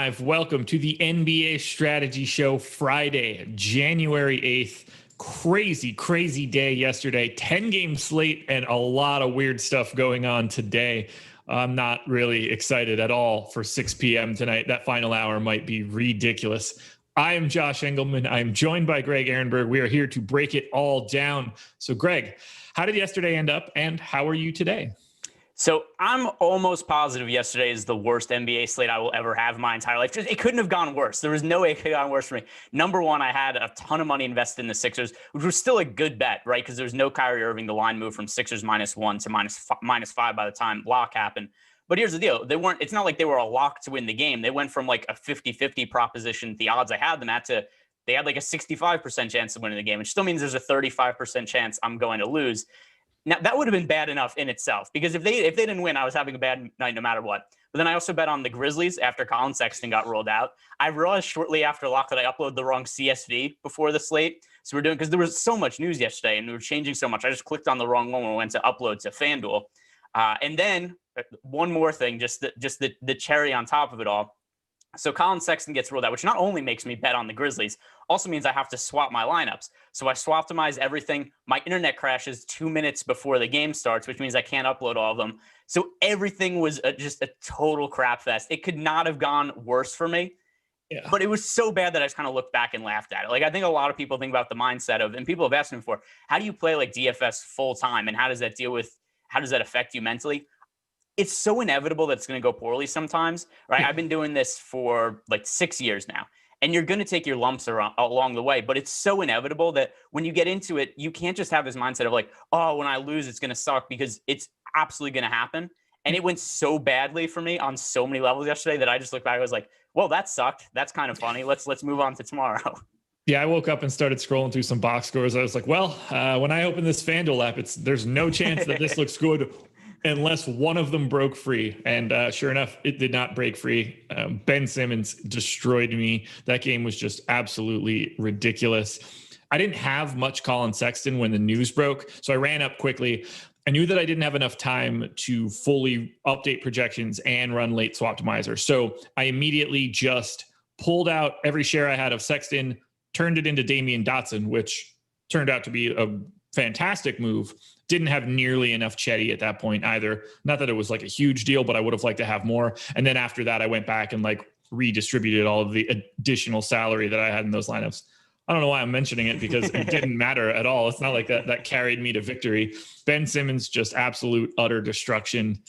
live. Welcome to the NBA Strategy Show, Friday, January 8th. Crazy day yesterday. 10-game slate and a lot of weird stuff going on today. I'm not really excited at all for 6 p.m. tonight. That final hour might be ridiculous. I am Josh Engleman. I'm joined by Greg Ehrenberg. We are here to break it all down. So, Greg, how did yesterday end up, and how are you today? So I'm almost positive yesterday is the worst NBA slate I will ever have in my entire life. It couldn't have gone worse. There was no way it could have gone worse for me. Number one, I had a ton of money invested in the Sixers, which was still a good bet, right? Because there was no Kyrie Irving. The line moved from Sixers -1 to -5 by the time lock happened. But here's the deal. It's not like they were a lock to win the game. They went from like a 50-50 proposition, the odds I had them at, to they had like a 65% chance of winning the game, which still means there's a 35% chance I'm going to lose. Now, that would have been bad enough in itself, because if they didn't win, I was having a bad night no matter what. But then I also bet on the Grizzlies after Colin Sexton got rolled out. I realized shortly after lock that I uploaded the wrong CSV before the slate. So because there was so much news yesterday and we were changing so much, I just clicked on the wrong one when I went to upload to FanDuel. And then one more thing, just the cherry on top of it all. So Colin Sexton gets ruled out, which not only makes me bet on the Grizzlies, also means I have to swap my lineups. So I swaptimize everything. My internet crashes 2 minutes before the game starts, which means I can't upload all of them. So everything was just a total crap fest. It could not have gone worse for me. Yeah. But it was so bad that I just kind of looked back and laughed at it. Like, I think a lot of people think about the mindset of, and people have asked me before, how do you play like DFS full time? And how does that affect you mentally? It's so inevitable that it's going to go poorly sometimes, right? Yeah. I've been doing this for like 6 years now, and you're going to take your lumps along the way, but it's so inevitable that when you get into it, you can't just have this mindset of like, oh, when I lose, it's going to suck, because it's absolutely going to happen. And it went so badly for me on so many levels yesterday that I just looked back, I was like, well, that sucked. That's kind of funny. Let's move on to tomorrow. Yeah, I woke up and started scrolling through some box scores. I was like, well, when I open this FanDuel app, there's no chance that this looks good unless one of them broke free. And sure enough, it did not break free. Ben Simmons destroyed me. That game was just absolutely ridiculous. I didn't have much Colin Sexton when the news broke, so I ran up quickly. I knew that I didn't have enough time to fully update projections and run late swaptimizer. So I immediately just pulled out every share I had of Sexton, turned it into Damian Dotson, which turned out to be a fantastic move. Didn't have nearly enough Chetty at that point either. Not that it was like a huge deal, but I would have liked to have more. And then after that, I went back and like redistributed all of the additional salary that I had in those lineups. I don't know why I'm mentioning it, because it didn't matter at all. It's not like that carried me to victory. Ben Simmons, just absolute utter destruction.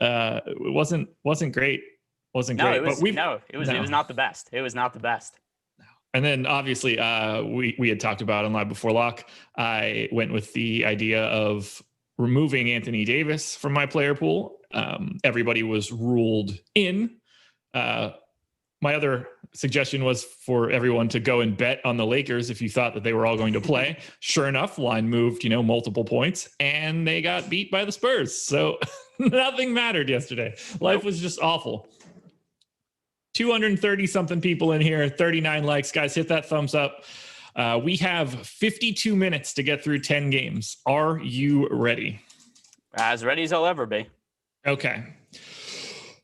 It wasn't great. Wasn't great. It was not the best. It was not the best. And then obviously we had talked about on Live Before Lock. I went with the idea of removing Anthony Davis from my player pool. Everybody was ruled in. My other suggestion was for everyone to go and bet on the Lakers if you thought that they were all going to play. Sure enough, line moved, multiple points, and they got beat by the Spurs. So nothing mattered yesterday. Life was just awful. 230 something people in here, 39 likes. Guys, hit that thumbs up. We have 52 minutes to get through 10 games. Are you ready? As ready as I'll ever be. Okay.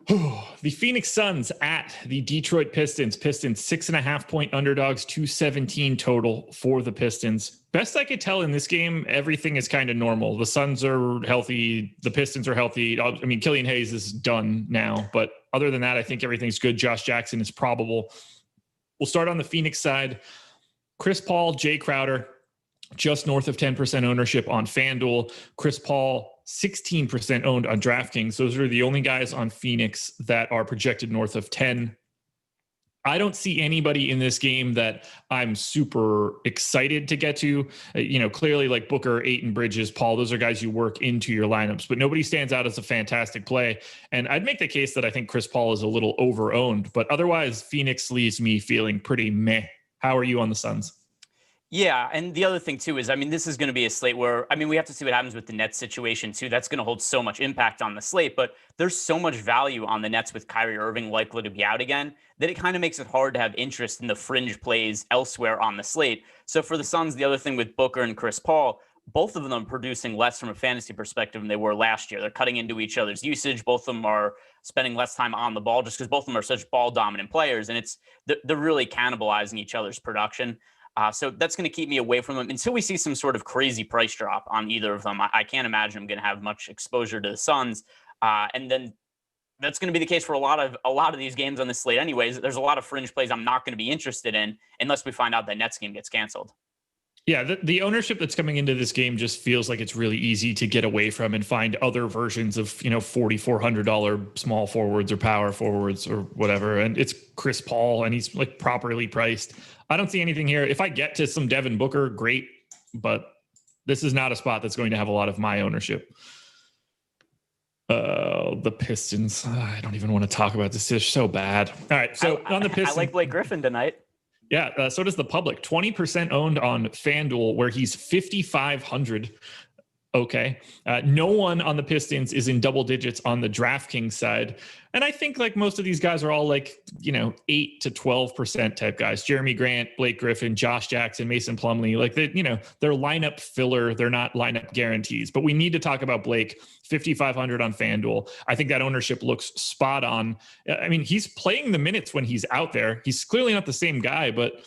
The Phoenix Suns at the Detroit Pistons. Pistons 6.5-point underdogs, 217 total for the Pistons. Best I could tell in this game, everything is kind of normal. The Suns are healthy. The Pistons are healthy. I mean, Killian Hayes is done now, but other than that, I think everything's good. Josh Jackson is probable. We'll start on the Phoenix side. Chris Paul, Jay Crowder, just north of 10% ownership on FanDuel. Chris Paul, 16% owned on DraftKings. Those are the only guys on Phoenix that are projected north of 10. I don't see anybody in this game that I'm super excited to get to. Clearly like Booker, Ayton, Bridges, Paul, those are guys you work into your lineups, but nobody stands out as a fantastic play. And I'd make the case that I think Chris Paul is a little over-owned, but otherwise Phoenix leaves me feeling pretty meh. How are you on the Suns? Yeah, and the other thing, too, is, this is going to be a slate where, we have to see what happens with the Nets situation, too. That's going to hold so much impact on the slate, but there's so much value on the Nets with Kyrie Irving likely to be out again that it kind of makes it hard to have interest in the fringe plays elsewhere on the slate. So for the Suns, the other thing with Booker and Chris Paul, both of them producing less from a fantasy perspective than they were last year. They're cutting into each other's usage. Both of them are spending less time on the ball just because both of them are such ball dominant players, and they're really cannibalizing each other's production. So that's going to keep me away from them until we see some sort of crazy price drop on either of them. I can't imagine I'm going to have much exposure to the Suns. And then that's going to be the case for a lot of these games on this slate anyways. There's a lot of fringe plays I'm not going to be interested in unless we find out that Nets game gets canceled. Yeah, the ownership that's coming into this game just feels like it's really easy to get away from and find other versions of, $4,400 small forwards or power forwards or whatever. And it's Chris Paul, and he's like properly priced. I don't see anything here. If I get to some Devin Booker, great, but this is not a spot that's going to have a lot of my ownership. The Pistons. I don't even want to talk about this. They're so bad. All right, so on the Pistons, I like Blake Griffin tonight. Yeah, so does the public. 20% owned on FanDuel, where he's 5,500. Okay. No one on the Pistons is in double digits on the DraftKings side. And I think like most of these guys are all like, 8 to 12% type guys. Jeremy Grant, Blake Griffin, Josh Jackson, Mason Plumlee, like they're lineup filler. They're not lineup guarantees, but we need to talk about Blake. 5,500 on FanDuel. I think that ownership looks spot on. I mean, he's playing the minutes when he's out there. He's clearly not the same guy, but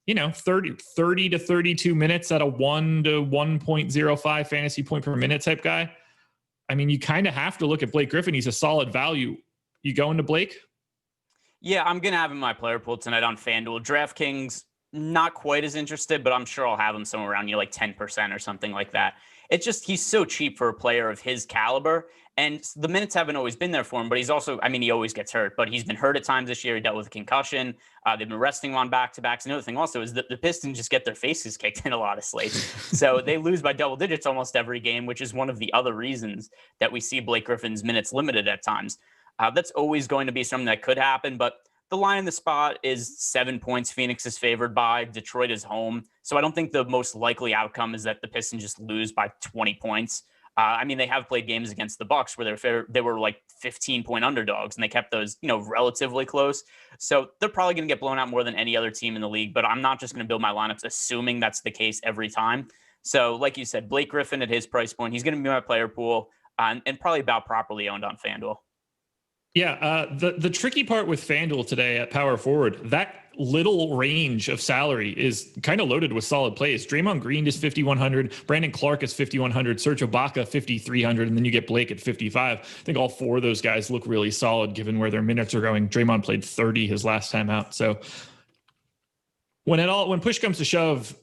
30 to 32 minutes at a 1 to 1.05 fantasy point per minute type guy. I mean, you kind of have to look at Blake Griffin. He's a solid value. You going to Blake? Yeah, I'm going to have him in my player pool tonight on FanDuel. DraftKings, not quite as interested, but I'm sure I'll have him somewhere around, like 10% or something like that. It's just, he's so cheap for a player of his caliber. And the minutes haven't always been there for him, but he's also, he always gets hurt, but he's been hurt at times this year. He dealt with a concussion. They've been resting him on back-to-backs. Another thing also is that the Pistons just get their faces kicked in a lot of slates. So they lose by double digits almost every game, which is one of the other reasons that we see Blake Griffin's minutes limited at times. That's always going to be something that could happen, but the line in the spot is 7 points. Phoenix is favored by. Detroit is home. So I don't think the most likely outcome is that the Pistons just lose by 20 points. They have played games against the Bucks where they were like 15-point underdogs, and they kept those, relatively close. So they're probably going to get blown out more than any other team in the league, but I'm not just going to build my lineups assuming that's the case every time. So like you said, Blake Griffin at his price point, he's going to be my player pool and probably about properly owned on FanDuel. Yeah, the tricky part with FanDuel today at power forward, that little range of salary is kind of loaded with solid plays. Draymond Green is 5,100, Brandon Clark is 5,100, Serge Ibaka 5,300, and then you get Blake at 55. I think all four of those guys look really solid given where their minutes are going. Draymond played 30 his last time out. So when push comes to shove,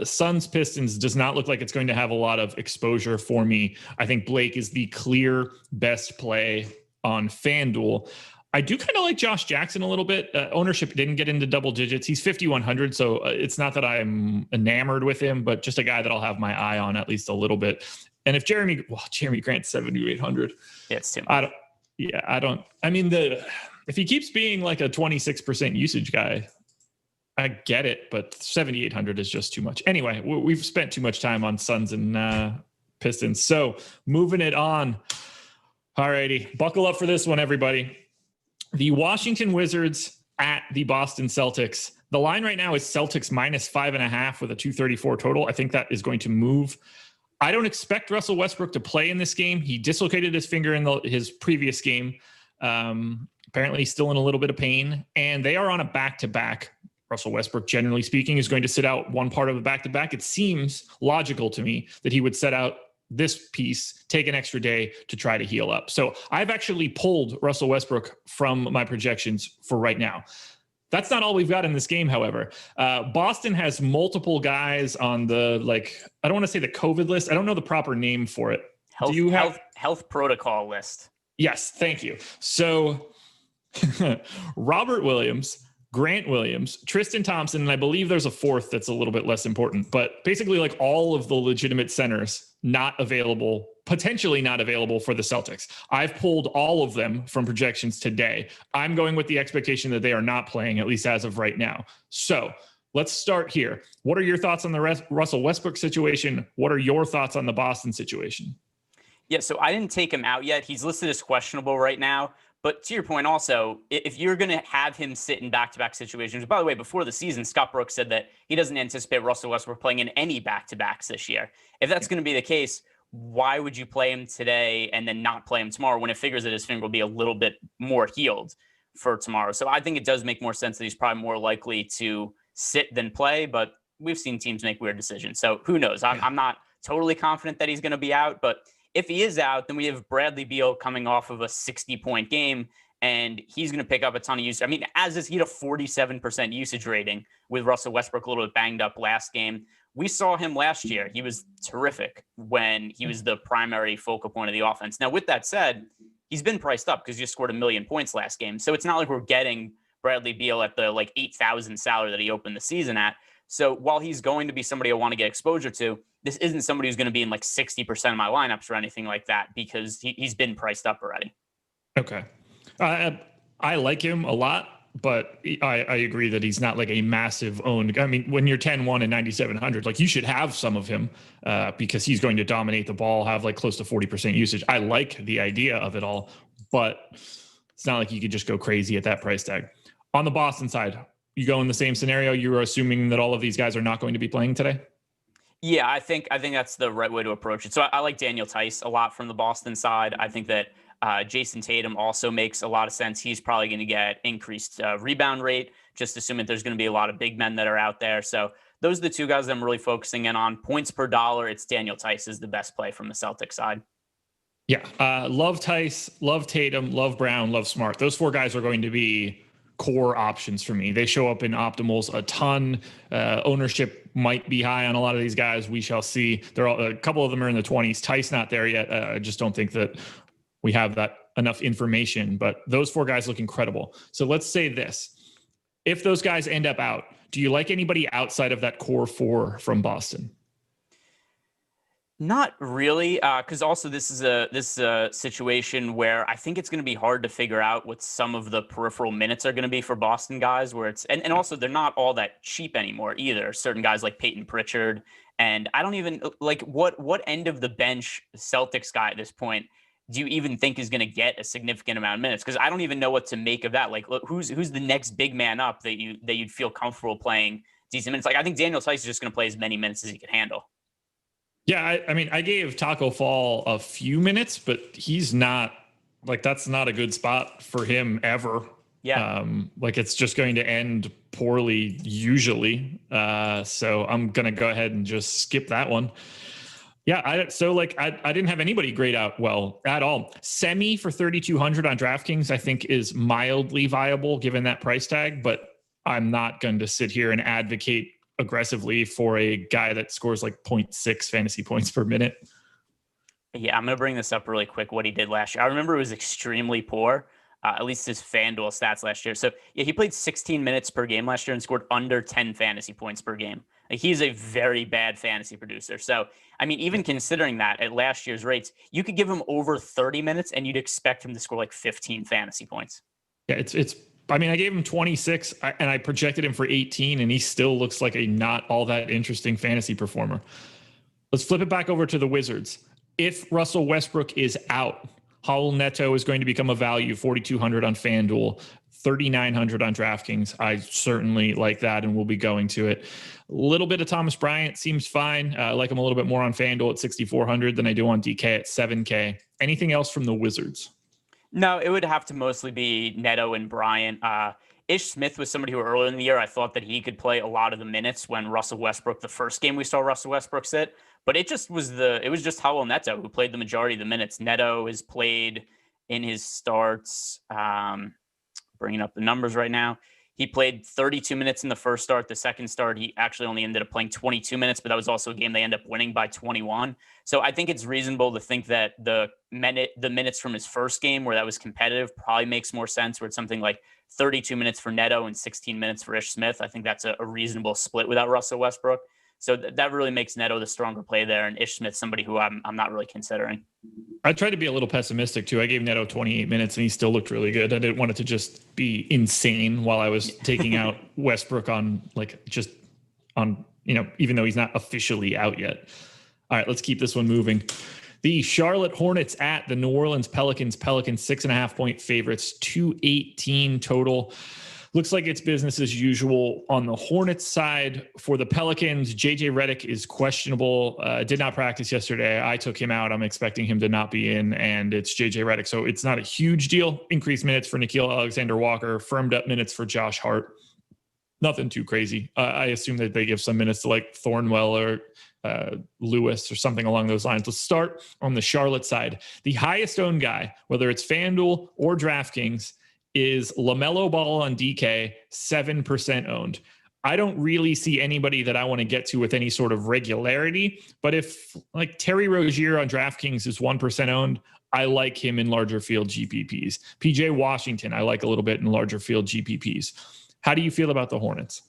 Suns Pistons does not look like it's going to have a lot of exposure for me. I think Blake is the clear best play on FanDuel. I do kind of like Josh Jackson a little bit. Ownership didn't get into double digits. He's 5,100, so it's not that I'm enamored with him, but just a guy that I'll have my eye on at least a little bit. And if Jeremy Grant's 7,800. Yeah, it's too much. If he keeps being like a 26% usage guy, I get it, but 7,800 is just too much. Anyway, we've spent too much time on Suns and Pistons. So moving it on. All righty, buckle up for this one, everybody. The Washington Wizards at the Boston Celtics. The line right now is Celtics minus 5.5 with a 234 total. I think that is going to move. I don't expect Russell Westbrook to play in this game. He dislocated his finger in his previous game. Apparently he's still in a little bit of pain, and they are on a back-to-back. Russell Westbrook, generally speaking, is going to sit out one part of a back-to-back. It seems logical to me that he would set out this piece, take an extra day to try to heal up. So I've actually pulled Russell Westbrook from my projections for right now. That's not all we've got in this game, however. Boston has multiple guys on the, I don't want to say the COVID list. I don't know the proper name for it. Health protocol list. Yes, thank you. So Robert Williams, Grant Williams, Tristan Thompson, and I believe there's a fourth that's a little bit less important, but basically like all of the legitimate centers potentially not available for the Celtics. I've pulled all of them from projections today. I'm going with the expectation that they are not playing, at least as of right now. So let's start here. What are your thoughts on the Russell Westbrook situation? What are your thoughts on the Boston situation? Yeah, so I didn't take him out yet. He's listed as questionable right now, But to your point also, if you're going to have him sit in back-to-back situations, by the way, before the season, Scott Brooks said that he doesn't anticipate Russell Westbrook playing in any back-to-backs this year. If that's going to be the case, why would you play him today and then not play him tomorrow when it figures that his finger will be a little bit more healed for tomorrow? So I think it does make more sense that he's probably more likely to sit than play, but we've seen teams make weird decisions. So who knows? I'm not totally confident that he's going to be out, but if he is out, then we have Bradley Beal coming off of a 60-point game, and he's going to pick up a ton of usage. I mean, as is, he had a 47% usage rating with Russell Westbrook a little bit banged up last game. We saw him last year. He was terrific when he was the primary focal point of the offense. Now, with that said, he's been priced up because he just scored 1 million points last game. So it's not like we're getting Bradley Beal at the 8,000 salary that he opened the season at. So while he's going to be somebody I want to get exposure to, this isn't somebody who's going to be in 60% of my lineups or anything like that because he's been priced up already. Okay. I like him a lot, but I agree that he's not a massive owned. I mean, when you're 10-1 and 9,700, you should have some of him because he's going to dominate the ball, have close to 40% usage. I like the idea of it all, but it's not like you could just go crazy at that price tag. On the Boston side, you go in the same scenario. You're assuming that all of these guys are not going to be playing today? Yeah, I think that's the right way to approach it. So I like Daniel Tice a lot from the Boston side. I think that Jason Tatum also makes a lot of sense. He's probably going to get increased rebound rate, just assuming there's going to be a lot of big men that are out there. So those are the two guys that I'm really focusing in on. Points per dollar, it's Daniel Tice is the best play from the Celtics side. Yeah, love Tice, love Tatum, love Brown, love Smart. Those four guys are going to be core options for me. They show up in optimals a ton. Ownership might be high on a lot of these guys. We shall see. A couple of them are in the 20s. Tice not there yet. I just don't think that we have that enough information, but those four guys look incredible. So let's say this. If those guys end up out, do you like anybody outside of that core four from Boston? Not really, because also this is a situation where I think it's going to be hard to figure out what some of the peripheral minutes are going to be for Boston guys. Where it's and also they're not all that cheap anymore either. Certain guys like Peyton Pritchard, and I don't even what end of the bench Celtics guy at this point do you even think is going to get a significant amount of minutes? Because I don't even know what to make of that. Who's the next big man up that you'd feel comfortable playing decent minutes? I think Daniel Tice is just going to play as many minutes as he can handle. Yeah, I mean, I gave Taco Fall a few minutes, but he's not that's not a good spot for him ever. Yeah. It's just going to end poorly usually. So I'm going to go ahead and just skip that one. Yeah. I didn't have anybody grade out well at all. Semi for 3,200 on DraftKings, I think is mildly viable given that price tag, but I'm not going to sit here and advocate aggressively for a guy that scores 0.6 fantasy points per minute. Yeah, I'm going to bring this up really quick, what he did last year. I remember it was extremely poor, at least his FanDuel stats last year. So yeah, he played 16 minutes per game last year and scored under 10 fantasy points per game. He's a very bad fantasy producer. So, I mean, even considering that at last year's rates, you could give him over 30 minutes and you'd expect him to score 15 fantasy points. Yeah, I gave him 26 and I projected him for 18 and he still looks like a not all that interesting fantasy performer. Let's flip it back over to the Wizards. If Russell Westbrook is out, Raul Neto is going to become a value, 4,200 on FanDuel, 3,900 on DraftKings. I certainly like that and we'll be going to it. A little bit of Thomas Bryant seems fine. I like him a little bit more on FanDuel at 6,400 than I do on DK at 7K. Anything else from the Wizards? No, it would have to mostly be Neto and Bryant. Ish Smith was somebody who earlier in the year I thought that he could play a lot of the minutes when Russell Westbrook, the first game we saw Russell Westbrook sit, but it was just Raul Neto who played the majority of the minutes. Neto has played in his starts, bringing up the numbers right now. He played 32 minutes in the first start. The second start, he actually only ended up playing 22 minutes, but that was also a game they ended up winning by 21. So I think it's reasonable to think that the minutes from his first game where that was competitive probably makes more sense, where it's something like 32 minutes for Neto and 16 minutes for Ish Smith. I think that's a reasonable split without Russell Westbrook. So that really makes Neto the stronger play there, and Ish Smith somebody who I'm not really considering. I tried to be a little pessimistic too. I gave Neto 28 minutes and he still looked really good. I didn't want it to just be insane while I was taking out Westbrook on even though he's not officially out yet. All right, let's keep this one moving. The Charlotte Hornets at the New Orleans Pelicans. Pelicans 6.5-point favorites, 218 total. Looks like it's business as usual on the Hornets side. For the Pelicans, JJ Redick is questionable. Did not practice yesterday. I took him out. I'm expecting him to not be in, and it's JJ Redick. So it's not a huge deal. Increased minutes for Nickeil Alexander-Walker, firmed up minutes for Josh Hart. Nothing too crazy. I assume that they give some minutes to like Thornwell or Lewis or something along those lines. Let's start on the Charlotte side. The highest owned guy, whether it's FanDuel or DraftKings, is LaMelo Ball on DK, 7% owned. I don't really see anybody that I want to get to with any sort of regularity, but if like Terry Rozier on DraftKings is 1% owned, I like him in larger field GPPs. PJ Washington, I like a little bit in larger field GPPs. How do you feel about the Hornets?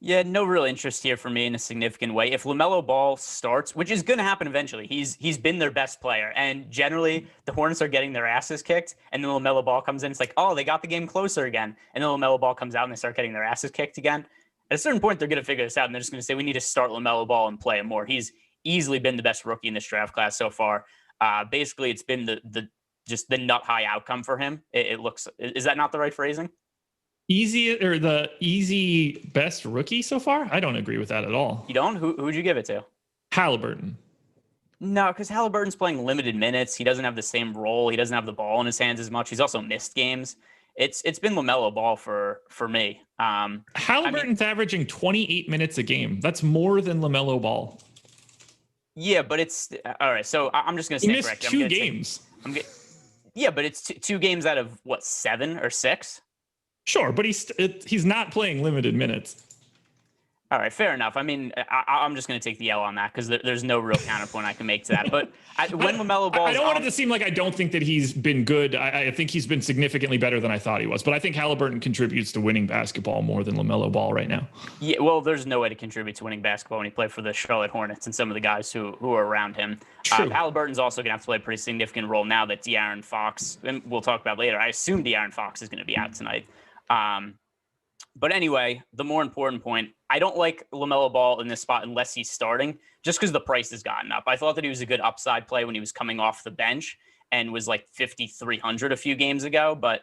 Yeah, no real interest here for me in a significant way. If LaMelo Ball starts, which is going to happen eventually, he's been their best player. And generally, the Hornets are getting their asses kicked. And then LaMelo Ball comes in. It's like, oh, they got the game closer again. And then LaMelo Ball comes out and they start getting their asses kicked again. At a certain point, they're going to figure this out. And they're just going to say, we need to start LaMelo Ball and play him more. He's easily been the best rookie in this draft class so far. Basically, it's been the nut high outcome for him. It looks, is that not the right phrasing? Easy best rookie so far? I don't agree with that at all. You don't? Who'd you give it to? Halliburton. No, because Halliburton's playing limited minutes. He doesn't have the same role. He doesn't have the ball in his hands as much. He's also missed games. It's been LaMelo Ball for me. Halliburton's averaging 28 minutes a game. That's more than LaMelo Ball. Yeah, but it's all right. So I'm just going to say he missed 2 games. Yeah, but it's 2 games out of what, 7 or 6? Sure, but he's not playing limited minutes. All right, fair enough. I mean, I'm just going to take the L on that because there's no real counterpoint I can make to that. But when LaMelo Ball, I don't want it to seem like I don't think that he's been good. I think he's been significantly better than I thought he was. But I think Halliburton contributes to winning basketball more than LaMelo Ball right now. Yeah, well, there's no way to contribute to winning basketball when he played for the Charlotte Hornets and some of the guys who are around him. Halliburton's also going to have to play a pretty significant role now that De'Aaron Fox, and we'll talk about later. I assume De'Aaron Fox is going to be out tonight. But anyway, the more important point, I don't like LaMelo Ball in this spot unless he's starting, just because the price has gotten up. I thought that he was a good upside play when he was coming off the bench and was like 5,300 a few games ago. But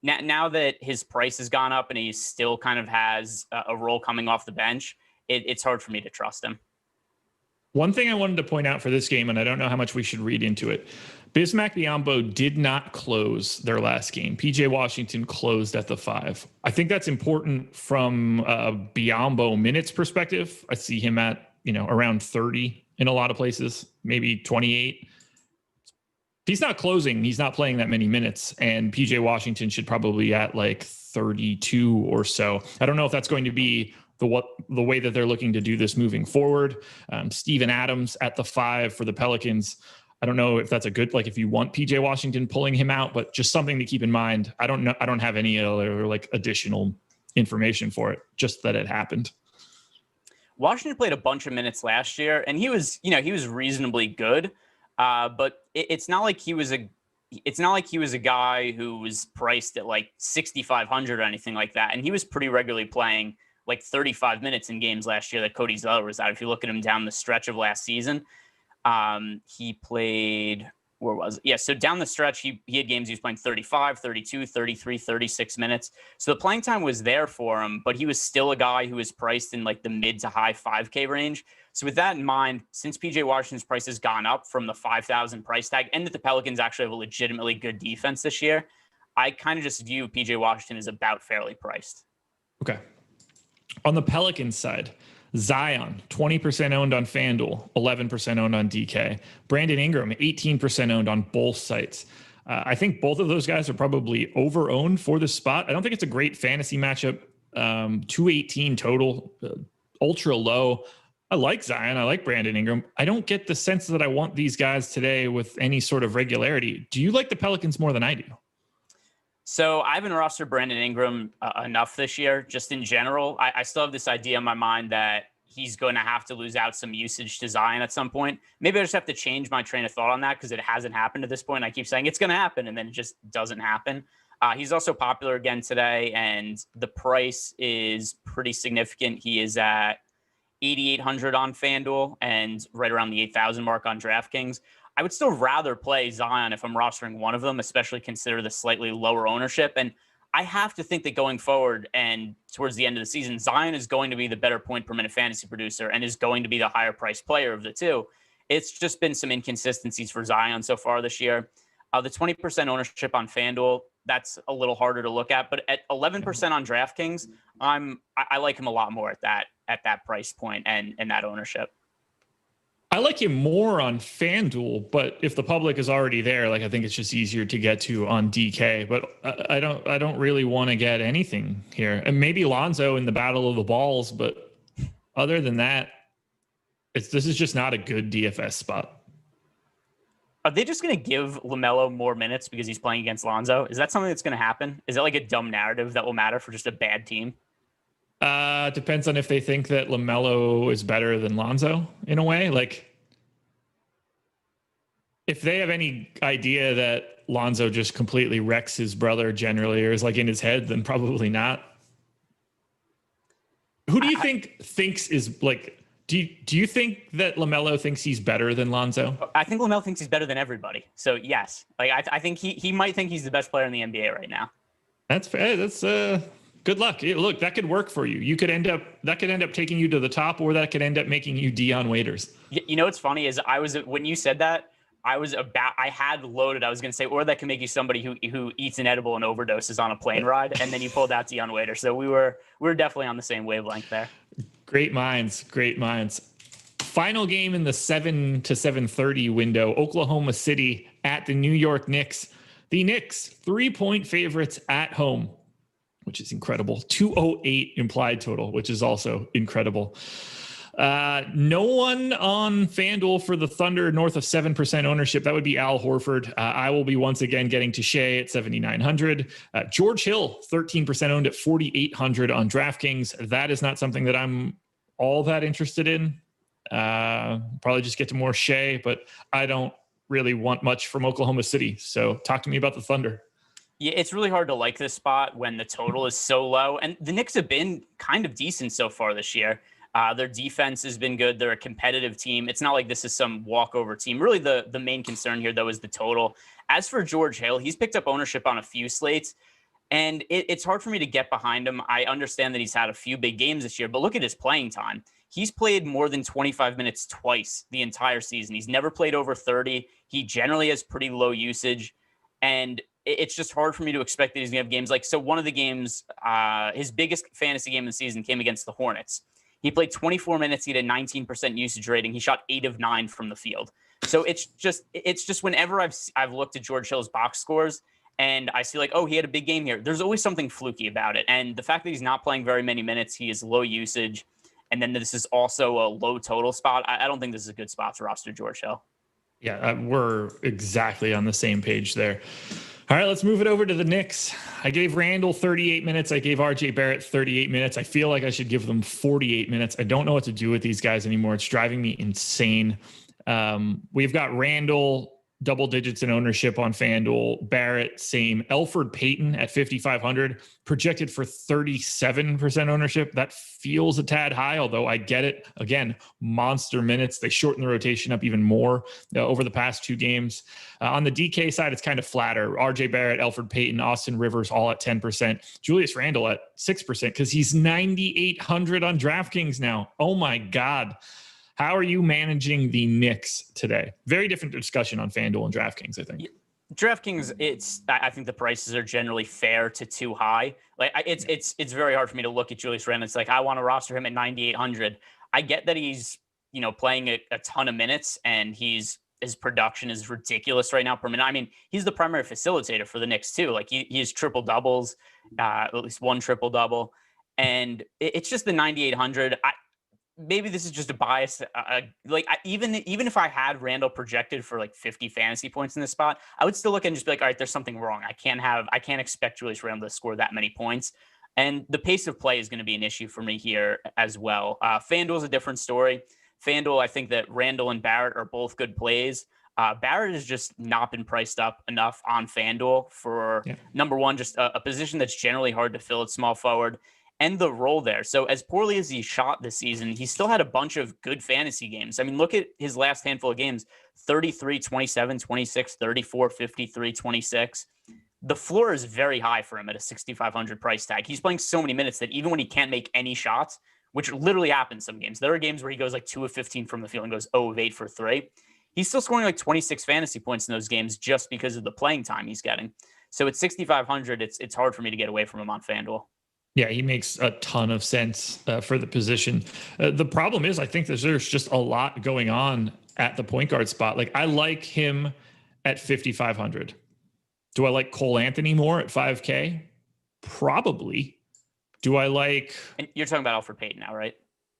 now that his price has gone up and he still kind of has a role coming off the bench, it's hard for me to trust him. One thing I wanted to point out for this game, and I don't know how much we should read into it, Bismack Biyombo did not close their last game. PJ Washington closed at the 5. I think that's important from a Biyombo minutes perspective. I see him at, around 30 in a lot of places, maybe 28. If he's not closing, he's not playing that many minutes, and PJ Washington should probably be at like 32 or so. I don't know if that's going to be the way that they're looking to do this moving forward. Steven Adams at the 5 for the Pelicans. I don't know if that's a good, like if you want PJ Washington pulling him out, but just something to keep in mind. I don't know. I don't have any other like additional information for it, just that it happened. Washington played a bunch of minutes last year and he was reasonably good. But it's not like he was a guy who was priced at like 6,500 or anything like that. And he was pretty regularly playing like 35 minutes in games last year that Cody Zeller was out. If you look at him down the stretch of last season, he played, so down the stretch, he had games he was playing 35, 32, 33, 36 minutes. So the playing time was there for him, but he was still a guy who was priced in like the mid to high 5K range. So with that in mind, since PJ Washington's price has gone up from the 5,000 price tag and that the Pelicans actually have a legitimately good defense this year, I kind of just view PJ Washington as about fairly priced. Okay. On the Pelicans side, Zion, 20% owned on FanDuel, 11% owned on DK. Brandon Ingram, 18% owned on both sites. I think both of those guys are probably over-owned for this spot. I don't think it's a great fantasy matchup. 218 total, ultra low. I like Zion. I like Brandon Ingram. I don't get the sense that I want these guys today with any sort of regularity. Do you like the Pelicans more than I do? So I haven't rostered Brandon Ingram enough this year, just in general. I still have this idea in my mind that he's going to have to lose out some usage to Zion at some point. Maybe I just have to change my train of thought on that because it hasn't happened at this point. I keep saying it's going to happen, and then it just doesn't happen. He's also popular again today, and the price is pretty significant. He is at 8,800 on FanDuel and right around the 8,000 mark on DraftKings. I would still rather play Zion if I'm rostering one of them, especially consider the slightly lower ownership. And I have to think that going forward and towards the end of the season, Zion is going to be the better point per minute fantasy producer and is going to be the higher priced player of the two. It's just been some inconsistencies for Zion so far this year. The 20% ownership on FanDuel, that's a little harder to look at, but at 11% on DraftKings, I like him a lot more at that price point and that ownership. I like him more on FanDuel, but if the public is already there, like I think it's just easier to get to on DK. But I don't really want to get anything here, and maybe Lonzo in the battle of the balls, but other than that, this is just not a good DFS spot. Are they just going to give LaMelo more minutes because he's playing against Lonzo? Is that something that's going to happen? Is that like a dumb narrative that will matter for just a bad team? Depends on if they think that LaMelo is better than Lonzo in a way. Like, if they have any idea that Lonzo just completely wrecks his brother generally, or is like in his head, then probably not. Who do you thinks is like? Do you think that LaMelo thinks he's better than Lonzo? I think LaMelo thinks he's better than everybody. So yes, like I think he might think he's the best player in the NBA right now. That's fair. That's good luck. Look, that could work for you. That could end up taking you to the top, or that could end up making you Dion Waiters. You know what's funny is when you said that, I had loaded. I was going to say, or that can make you somebody who eats an edible and overdoses on a plane ride, and then you pulled out Dion Waiters. So we were definitely on the same wavelength there. Great minds. Final game in the 7 to 7:30 window, Oklahoma City at the New York Knicks. The Knicks 3-point favorites at home, which is incredible. 208 implied total, which is also incredible. No one on FanDuel for the Thunder north of 7% ownership. That would be Al Horford. I will be once again getting to Shea at 7,900. George Hill, 13% owned at 4,800 on DraftKings. That is not something that I'm all that interested in. Probably just get to more Shea, but I don't really want much from Oklahoma City. So talk to me about the Thunder. Yeah, it's really hard to like this spot when the total is so low. And the Knicks have been kind of decent so far this year. Their defense has been good. They're a competitive team. It's not like this is some walkover team. Really, the main concern here, though, is the total. As for George Hill, he's picked up ownership on a few slates, and it's hard for me to get behind him. I understand that he's had a few big games this year, but look at his playing time. He's played more than 25 minutes twice the entire season. He's never played over 30. He generally has pretty low usage, and it's just hard for me to expect that he's going to have games like, so one of the games, his biggest fantasy game of the season came against the Hornets. He played 24 minutes. He had a 19% usage rating. He shot 8 of 9 from the field. So it's just whenever I've looked at George Hill's box scores and I see like, oh, he had a big game here, there's always something fluky about it. And the fact that he's not playing very many minutes, he is low usage, and then this is also a low total spot. I don't think this is a good spot to roster George Hill. Yeah, we're exactly on the same page there. All right, let's move it over to the Knicks. I gave Randall 38 minutes. I gave RJ Barrett 38 minutes. I feel like I should give them 48 minutes. I don't know what to do with these guys anymore. It's driving me insane. We've got Randall double digits in ownership on FanDuel. Barrett, same. Elfrid Payton at 5,500, projected for 37% ownership. That feels a tad high, although I get it. Again, monster minutes. They shorten the rotation up even more over the past 2 games. On the DK side, it's kind of flatter. RJ Barrett, Elfrid Payton, Austin Rivers, all at 10%. Julius Randle at 6% because he's 9,800 on DraftKings now. Oh my God. How are you managing the Knicks today? Very different discussion on FanDuel and DraftKings, I think. DraftKings, I think the prices are generally fair to too high. Like it's very hard for me to look at Julius Randle. It's like, I want to roster him at 9,800. I get that he's, playing a ton of minutes and his production is ridiculous right now per minute. I mean, he's the primary facilitator for the Knicks too. Like he has triple doubles, at least one triple double. And it's just the 9,800. Maybe this is just a bias. Even if I had Randall projected for like 50 fantasy points in this spot, I would still look and just be like, all right, there's something wrong. I can't expect Julius Randle to score that many points. And the pace of play is going to be an issue for me here as well. FanDuel is a different story. FanDuel, I think that Randall and Barrett are both good plays. Barrett has just not been priced up enough on FanDuel for number one, just a position that's generally hard to fill at small forward. and the role there. So as poorly as he shot this season, he still had a bunch of good fantasy games. I mean, look at his last handful of games: 33, 27, 26, 34, 53, 26. The floor is very high for him at a 6,500 price tag. He's playing so many minutes that even when he can't make any shots, which literally happens some games, there are games where he goes like 2 of 15 from the field and goes 0 of 8 for 3. He's still scoring like 26 fantasy points in those games just because of the playing time he's getting. So at 6,500, it's hard for me to get away from him on FanDuel. Yeah, he makes a ton of sense for the position. The problem is, I think there's just a lot going on at the point guard spot. Like, I like him at 5,500. Do I like Cole Anthony more at 5K? Probably. Do I like... And you're talking about Elfrid Payton now, right?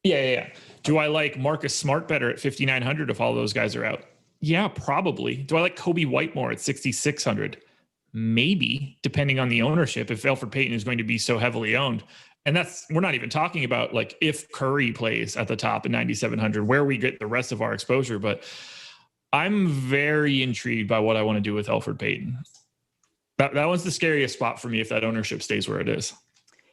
Yeah. Do I like Marcus Smart better at 5,900 if all those guys are out? Yeah, probably. Do I like Kobe White more at 6,600? Maybe, depending on the ownership, if Elfrid Payton is going to be so heavily owned. And we're not even talking about like if Curry plays at the top at 9,700, where we get the rest of our exposure. But I'm very intrigued by what I want to do with Elfrid Payton. That one's the scariest spot for me if that ownership stays where it is.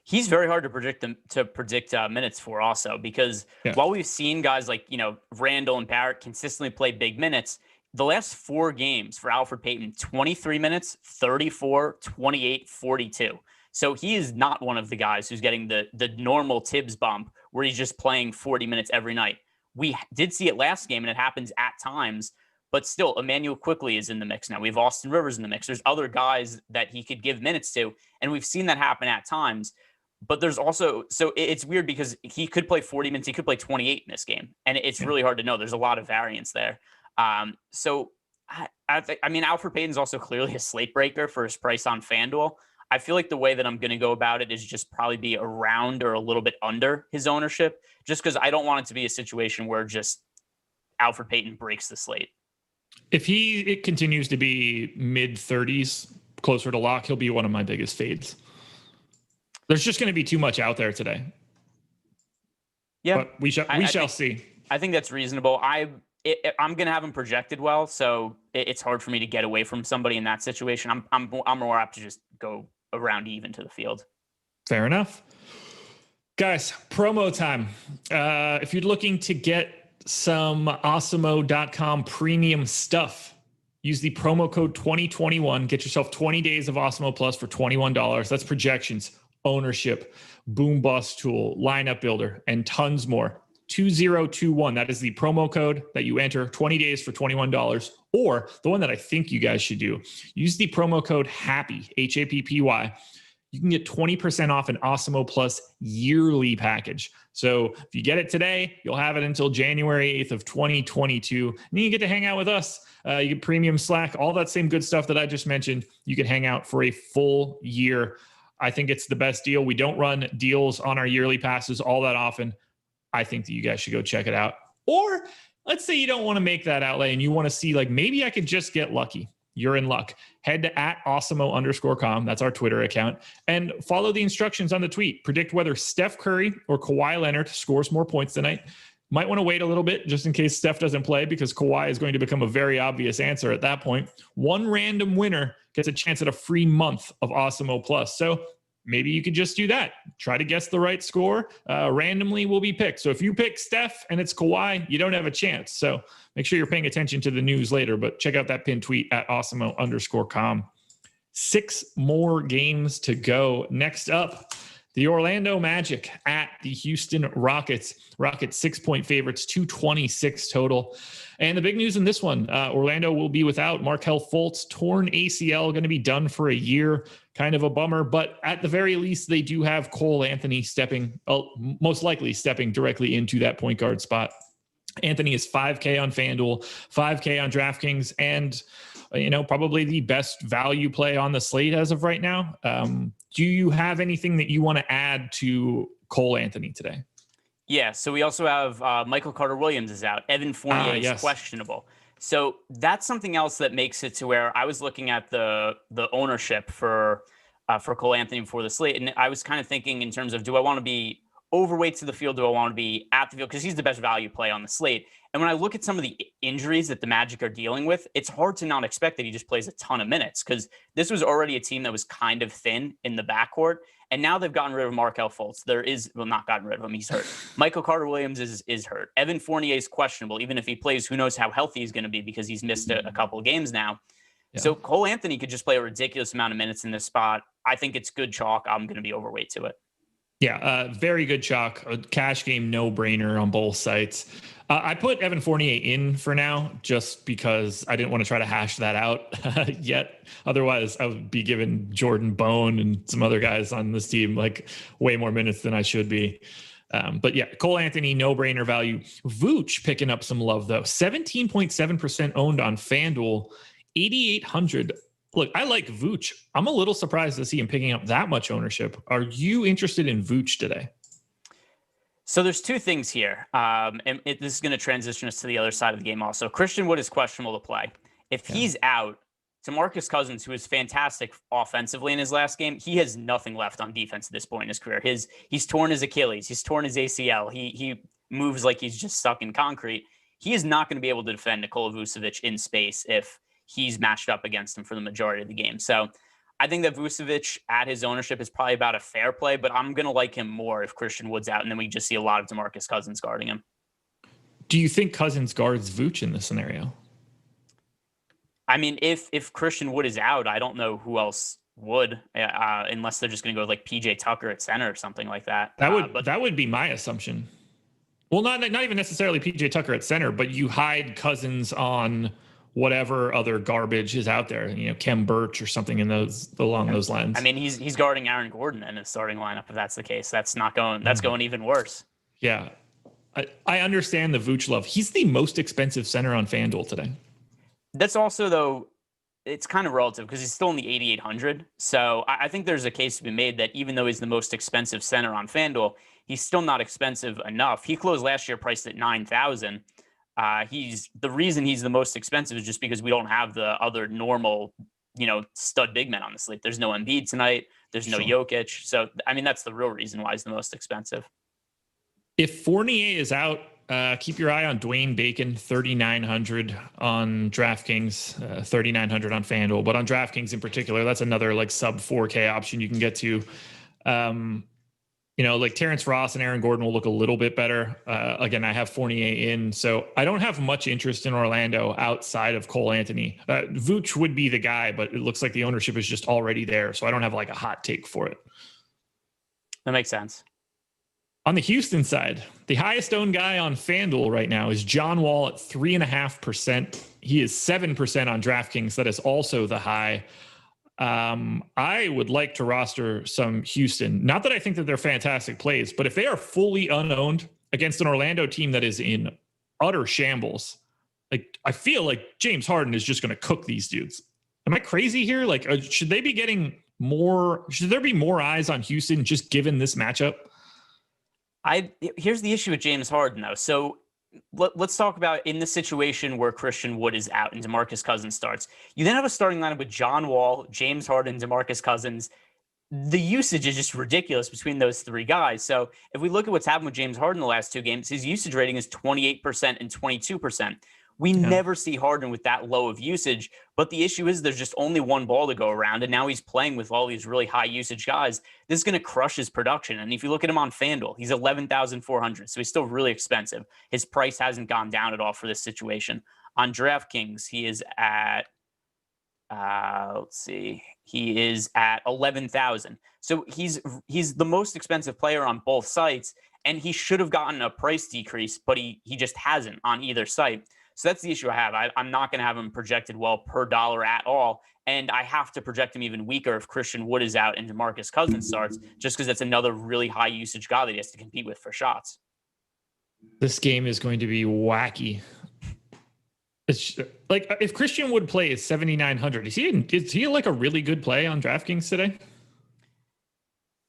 He's very hard to predict minutes for also, because while we've seen guys like, Randall and Barrett consistently play big minutes, the last 4 games for Elfrid Payton, 23 minutes, 34, 28, 42. So he is not one of the guys who's getting the normal Tibbs bump where he's just playing 40 minutes every night. We did see it last game, and it happens at times. But still, Emmanuel Quickley is in the mix now. We have Austin Rivers in the mix. There's other guys that he could give minutes to, and we've seen that happen at times. But there's also, so it's weird because he could play 40 minutes, he could play 28 in this game, and it's really hard to know. There's a lot of variance there. So I mean, Elfrid Payton's also clearly a slate breaker for his price on FanDuel. I feel like the way that I'm going to go about it is just probably be around or a little bit under his ownership, just because I don't want it to be a situation where just Elfrid Payton breaks the slate. If it continues to be mid 30s, closer to lock, he'll be one of my biggest fades. There's just going to be too much out there today. Yeah, but we shall see. I think that's reasonable. I'm going to have him projected well, so it's hard for me to get away from somebody in that situation. I'm more apt to just go around even to the field. Fair enough. Guys, promo time. If you're looking to get some Awesemo.com premium stuff, use the promo code 2021. Get yourself 20 days of Awesemo Plus for $21. That's projections, ownership, boom bust tool, lineup builder, and tons more. 2021. That is the promo code that you enter. 20 days for $21. Or the one that I think you guys should do, use the promo code HAPPY, HAPPY. You can get 20% off an Awesemo Plus yearly package. So if you get it today, you'll have it until January 8th of 2022. And then you get to hang out with us. You get premium Slack, all that same good stuff that I just mentioned. You can hang out for a full year. I think it's the best deal. We don't run deals on our yearly passes all that often. I think that you guys should go check it out. Or let's say you don't want to make that outlay and you want to see, like, maybe I could just get lucky. You're in luck. Head to @Awesemo_com. That's our Twitter account. And follow the instructions on the tweet. Predict whether Steph Curry or Kawhi Leonard scores more points tonight. Might want to wait a little bit just in case Steph doesn't play, because Kawhi is going to become a very obvious answer at that point. One random winner gets a chance at a free month of Awesemo Plus. So maybe you could just do that. Try to guess the right score. Randomly will be picked. So if you pick Steph and it's Kawhi, you don't have a chance. So make sure you're paying attention to the news later, but check out that pinned tweet at Awesemo_com. 6 more games to go. Next up, the Orlando Magic at the Houston Rockets. Rockets 6-point favorites, 226 total. And the big news in this one, Orlando will be without Markelle Fultz, torn ACL, going to be done for a year. Kind of a bummer, but at the very least, they do have Cole Anthony most likely stepping directly into that point guard spot. Anthony is 5K on FanDuel, 5K on DraftKings, and probably the best value play on the slate as of right now. Do you have anything that you want to add to Cole Anthony today? Yeah, so we also have Michael Carter-Williams is out. Evan Fournier is questionable. So that's something else that makes it to where I was looking at the ownership for Cole Anthony before the slate, and I was kind of thinking in terms of, do I want to be overweight to the field? Do I want to be at the field? Because he's the best value play on the slate. And when I look at some of the injuries that the Magic are dealing with, it's hard to not expect that he just plays a ton of minutes, because this was already a team that was kind of thin in the backcourt. And now they've gotten rid of Markelle Fultz. Not gotten rid of him. He's hurt. Michael Carter-Williams is hurt. Evan Fournier is questionable. Even if he plays, who knows how healthy he's going to be because he's missed a couple of games now. Yeah. So Cole Anthony could just play a ridiculous amount of minutes in this spot. I think it's good chalk. I'm going to be overweight to it. Yeah, very good chalk. A cash game, no-brainer on both sites. I put Evan Fournier in for now just because I didn't want to try to hash that out yet. Otherwise, I would be giving Jordan Bone and some other guys on this team like way more minutes than I should be. But yeah, Cole Anthony, no-brainer value. Vooch picking up some love, though. 17.7% owned on FanDuel, 8,800. Look, I like Vooch. I'm a little surprised to see him picking up that much ownership. Are you interested in Vooch today? So there's two things here. This is going to transition us to the other side of the game also. Christian Wood is questionable to play. If he's out, DeMarcus Cousins, who is fantastic offensively in his last game, he has nothing left on defense at this point in his career. He's torn his Achilles. He's torn his ACL. He moves like he's just stuck in concrete. He is not going to be able to defend Nikola Vucevic in space if he's matched up against him for the majority of the game. So I think that Vucevic at his ownership is probably about a fair play, but I'm going to like him more if Christian Wood's out, and then we just see a lot of DeMarcus Cousins guarding him. Do you think Cousins guards Vooch in this scenario? I mean, if Christian Wood is out, I don't know who else would, unless they're just going to go with like PJ Tucker at center or something like that. That would be my assumption. Well, not even necessarily PJ Tucker at center, but you hide Cousins on whatever other garbage is out there, Kem Birch or something along those lines. I mean, he's guarding Aaron Gordon in his starting lineup. If that's the case, that's going even worse. Yeah. I understand the Vooch love. He's the most expensive center on FanDuel today. That's also, though, it's kind of relative because he's still in the 8,800. So I think there's a case to be made that even though he's the most expensive center on FanDuel, he's still not expensive enough. He closed last year priced at 9,000. The reason he's the most expensive is just because we don't have the other normal, stud big men on the slate. There's no Embiid tonight. There's no Jokic. So, I mean, that's the real reason why he's the most expensive. If Fournier is out, keep your eye on Dwayne Bacon, 3,900 on DraftKings, 3,900 on FanDuel, but on DraftKings in particular, that's another like sub 4K option you can get to. Like Terrence Ross and Aaron Gordon will look a little bit better. Again, I have Fournier in, so I don't have much interest in Orlando outside of Cole Anthony. Vooch would be the guy, but it looks like the ownership is just already there, so I don't have like a hot take for it. That makes sense. On the Houston side, the highest owned guy on FanDuel right now is John Wall at 3.5%. He is 7% on DraftKings. That is also the high. I would like to roster some Houston. Not that I think that they're fantastic plays, but if they are fully unowned against an Orlando team that is in utter shambles, like I feel like James Harden is just going to cook these dudes. Am I crazy here? Like, should they be getting more? Should there be more eyes on Houston just given this matchup? Here's the issue with James Harden, though. So let's talk about in the situation where Christian Wood is out and DeMarcus Cousins starts. You then have a starting lineup with John Wall, James Harden, DeMarcus Cousins. The usage is just ridiculous between those three guys. So if we look at what's happened with James Harden the last two games, his usage rating is 28% and 22%. We never see Harden with that low of usage, but the issue is there's just only one ball to go around, and now he's playing with all these really high usage guys. This is going to crush his production, and if you look at him on FanDuel, he's 11,400, so he's still really expensive. His price hasn't gone down at all for this situation. On DraftKings, he is at, he is at 11,000. So he's the most expensive player on both sites, and he should have gotten a price decrease, but he just hasn't on either site. So that's the issue I have. I'm not going to have him projected well per dollar at all. And I have to project him even weaker if Christian Wood is out and DeMarcus Cousins starts, just because that's another really high usage guy that he has to compete with for shots. This game is going to be wacky. It's like if Christian Wood plays 7,900, is he like a really good play on DraftKings today?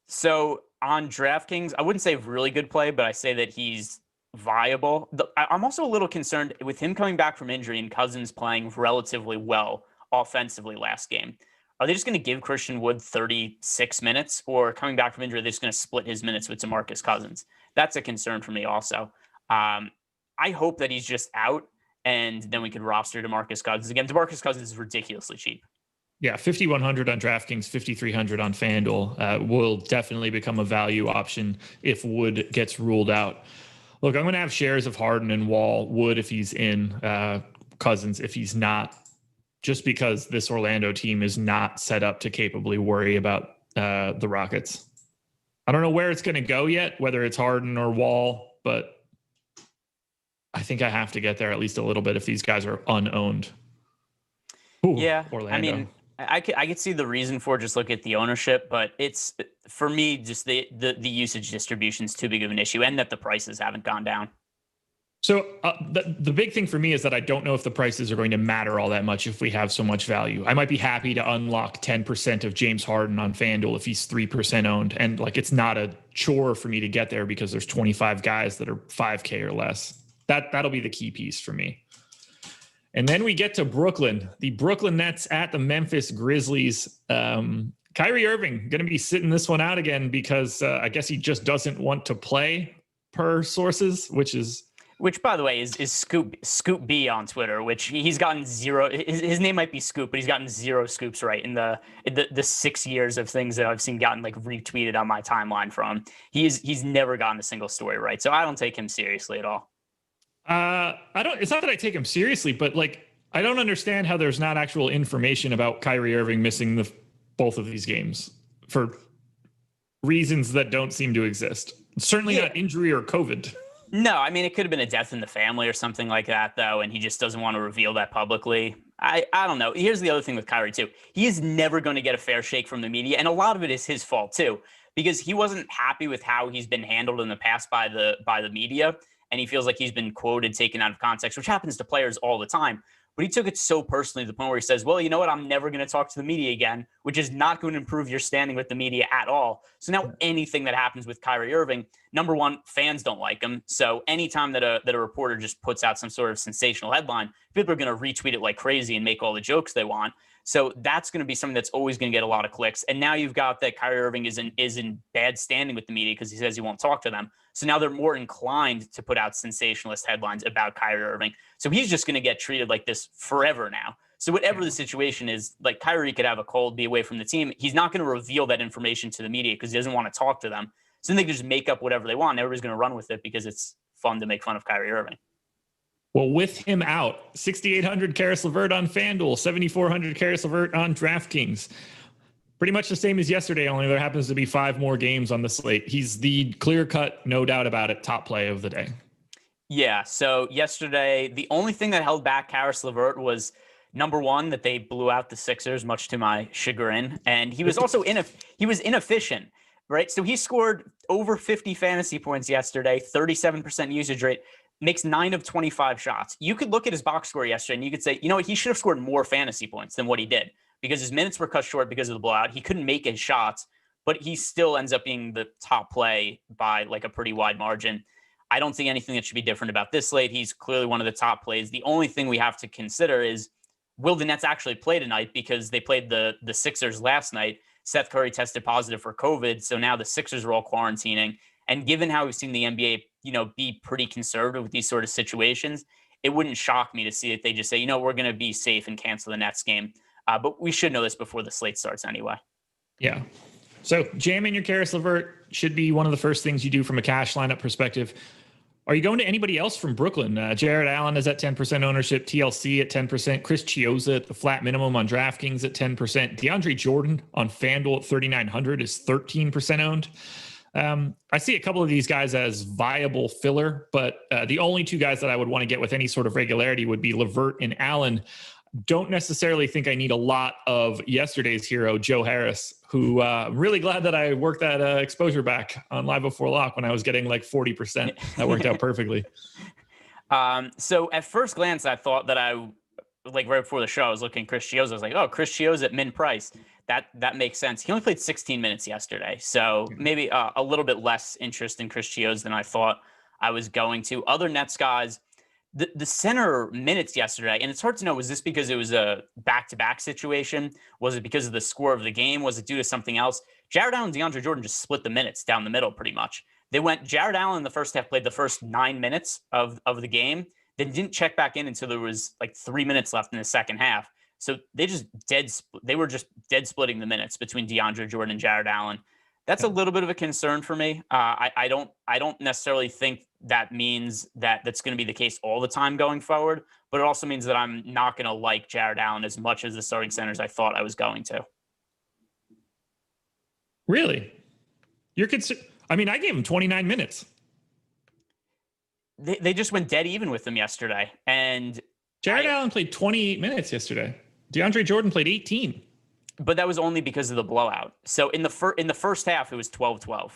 So on DraftKings, I wouldn't say really good play, but I say that he's viable. I'm also a little concerned with him coming back from injury and Cousins playing relatively well offensively last game. Are they just going to give Christian Wood 36 minutes, or coming back from injury, they're just going to split his minutes with DeMarcus Cousins? That's a concern for me also. I hope that he's just out and then we could roster DeMarcus Cousins. Again, DeMarcus Cousins is ridiculously cheap. Yeah, 5,100 on DraftKings, 5,300 on FanDuel will definitely become a value option if Wood gets ruled out. Look, I'm going to have shares of Harden and Wall, Wood if he's in, Cousins if he's not, just because this Orlando team is not set up to capably worry about the Rockets. I don't know where it's going to go yet, whether it's Harden or Wall, but I think I have to get there at least a little bit if these guys are unowned. Ooh, yeah, Orlando. I mean, I could see the reason for just look at the ownership, but it's for me just the usage distribution is too big of an issue, and that the prices haven't gone down. So the big thing for me is that I don't know if the prices are going to matter all that much if we have so much value. I might be happy to unlock 10% of James Harden on FanDuel if he's 3% owned, and like it's not a chore for me to get there because there's 25 guys that are 5K or less. That'll be the key piece for me. And then we get to Brooklyn, the Brooklyn Nets at the Memphis Grizzlies. Kyrie Irving going to be sitting this one out again because I guess he just doesn't want to play per sources, which by the way is Scoop B on Twitter, which he's gotten zero. His name might be Scoop, but he's gotten zero scoops right in the 6 years of things that I've seen gotten like retweeted on my timeline from him. He's never gotten a single story right. So I don't take him seriously at all. It's not that I take him seriously, but like, I don't understand how there's not actual information about Kyrie Irving missing both of these games for reasons that don't seem to exist. Certainly not injury or COVID. No, I mean, it could have been a death in the family or something like that, though, and he just doesn't want to reveal that publicly. I don't know. Here's the other thing with Kyrie, too. He is never going to get a fair shake from the media, and a lot of it is his fault, too, because he wasn't happy with how he's been handled in the past by the media, and he feels like he's been quoted, taken out of context, which happens to players all the time. But he took it so personally to the point where he says, well, you know what? I'm never going to talk to the media again, which is not going to improve your standing with the media at all. So now anything that happens with Kyrie Irving, number one, fans don't like him. So anytime that a reporter just puts out some sort of sensational headline, people are going to retweet it like crazy and make all the jokes they want. So that's going to be something that's always going to get a lot of clicks. And now you've got that Kyrie Irving is in bad standing with the media because he says he won't talk to them. So now they're more inclined to put out sensationalist headlines about Kyrie Irving. So he's just going to get treated like this forever now. So whatever the situation is, like Kyrie could have a cold, be away from the team. He's not going to reveal that information to the media because he doesn't want to talk to them. So then they can just make up whatever they want. And everybody's going to run with it because it's fun to make fun of Kyrie Irving. Well, with him out, 6,800 Karis LeVert on FanDuel, 7,400 Karis LeVert on DraftKings. Pretty much the same as yesterday, only there happens to be 5 more games on the slate. He's the clear-cut, no doubt about it, top play of the day. Yeah, so yesterday, the only thing that held back Karis LeVert was, number one, that they blew out the Sixers, much to my chagrin. And he was also inefficient, right? So he scored over 50 fantasy points yesterday, 37% usage rate. Makes 9 of 25 shots. You could look at his box score yesterday and you could say, you know what, he should have scored more fantasy points than what he did because his minutes were cut short because of the blowout. He couldn't make his shots, but he still ends up being the top play by like a pretty wide margin. I don't think anything that should be different about this slate. He's clearly one of the top plays. The only thing we have to consider is, will the Nets actually play tonight? Because they played the Sixers last night. Seth Curry tested positive for COVID, so now the Sixers are all quarantining. And given how we've seen the NBA, be pretty conservative with these sort of situations, it wouldn't shock me to see that they just say, we're going to be safe and cancel the Nets game. But we should know this before the slate starts anyway. Yeah. So jamming your Karis LeVert should be one of the first things you do from a cash lineup perspective. Are you going to anybody else from Brooklyn? Jared Allen is at 10% ownership, TLC at 10%, Chris Chiozza at the flat minimum on DraftKings at 10%, DeAndre Jordan on FanDuel at 3,900 is 13% owned. I see a couple of these guys as viable filler, but the only 2 guys that I would want to get with any sort of regularity would be LeVert and Allen. Don't necessarily think I need a lot of yesterday's hero, Joe Harris, who I'm really glad that I worked that exposure back on Live Before Lock when I was getting like 40%. That worked out perfectly. So at first glance, I thought that right before the show, I was looking at Chris Chiozza. I was like, oh, Chris Chiozza at min price. That makes sense. He only played 16 minutes yesterday, so maybe a little bit less interest in Chris Chiozza than I thought I was going to. Other Nets guys, the center minutes yesterday, and it's hard to know, was this because it was a back-to-back situation? Was it because of the score of the game? Was it due to something else? Jared Allen and DeAndre Jordan just split the minutes down the middle pretty much. They went, Jared Allen in the first half played the first 9 minutes of the game, then didn't check back in until there was like 3 minutes left in the second half. So they were just dead splitting the minutes between DeAndre Jordan and Jared Allen. That's a little bit of a concern for me. I don't necessarily think that means that that's going to be the case all the time going forward, but it also means that I'm not going to like Jared Allen as much as the starting centers I thought I was going to. Really? I mean, I gave him 29 minutes. They just went dead even with him yesterday. And Jared Allen played 28 minutes yesterday. DeAndre Jordan played 18. But that was only because of the blowout. So in the first half, it was 12-12.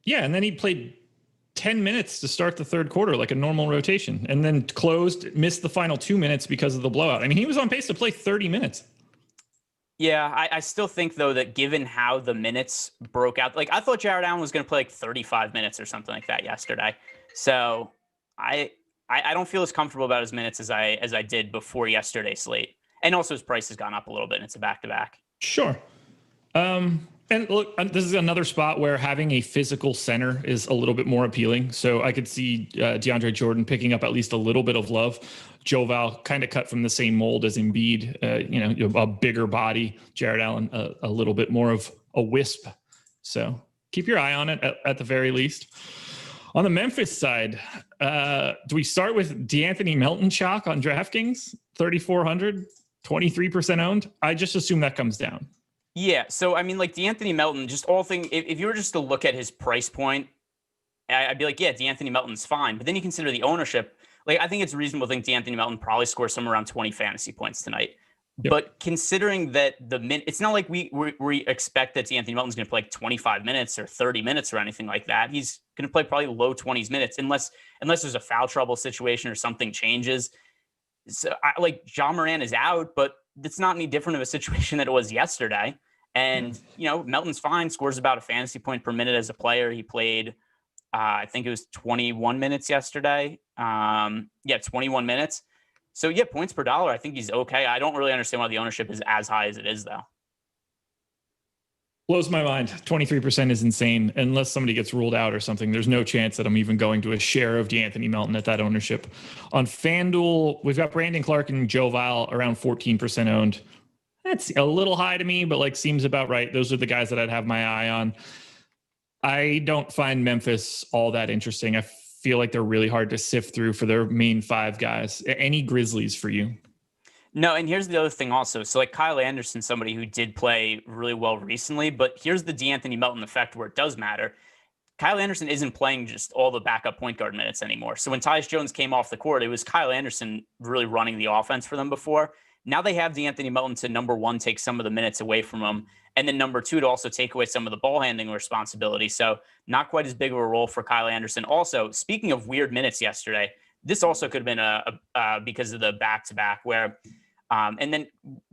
Yeah, and then he played 10 minutes to start the third quarter, like a normal rotation, and then missed the final 2 minutes because of the blowout. I mean, he was on pace to play 30 minutes. Yeah, I still think, though, that given how the minutes broke out, like I thought Jared Allen was going to play like 35 minutes or something like that yesterday. So I don't feel as comfortable about his minutes as I did before yesterday's slate. And also his price has gone up a little bit, and it's a back-to-back. Sure. And look, this is another spot where having a physical center is a little bit more appealing. So I could see DeAndre Jordan picking up at least a little bit of love. Joval kind of cut from the same mold as Embiid, a bigger body. Jared Allen, a little bit more of a wisp. So keep your eye on it at the very least. On the Memphis side, do we start with DeAnthony Melton chalk on DraftKings? 3,400, 23% owned. I just assume that comes down. Yeah. So, I mean, like DeAnthony Melton, just if you were just to look at his price point, I'd be like, yeah, DeAnthony Melton's fine. But then you consider the ownership. Like, I think it's reasonable to think DeAnthony Melton probably scores somewhere around 20 fantasy points tonight. Yep. But considering that it's not like we expect that DeAnthony Melton's going to play like 25 minutes or 30 minutes or anything like that. He's going to play probably low 20s minutes unless there's a foul trouble situation or something changes. So, Ja Morant is out, but it's not any different of a situation that it was yesterday. And, Melton's fine, scores about a fantasy point per minute as a player. He played, I think it was 21 minutes yesterday. 21 minutes. So, yeah, points per dollar, I think he's okay. I don't really understand why the ownership is as high as it is, though. Blows my mind. 23% is insane. Unless somebody gets ruled out or something, there's no chance that I'm even going to a share of DeAnthony Melton at that ownership. On FanDuel, we've got Brandon Clark and Joe Val around 14% owned. That's a little high to me, but seems about right. Those are the guys that I'd have my eye on. I don't find Memphis all that interesting. I feel like they're really hard to sift through for their main five guys. Any Grizzlies for you? No, and here's the other thing also. So Kyle Anderson, somebody who did play really well recently, but here's the DeAnthony Melton effect where it does matter. Kyle Anderson isn't playing just all the backup point guard minutes anymore. So when Tyus Jones came off the court, it was Kyle Anderson really running the offense for them before. Now they have DeAnthony Melton to, number one, take some of the minutes away from him, and then number two, to also take away some of the ball handling responsibility. So not quite as big of a role for Kyle Anderson. Also, speaking of weird minutes yesterday, this also could have been because of the back-to-back where, and then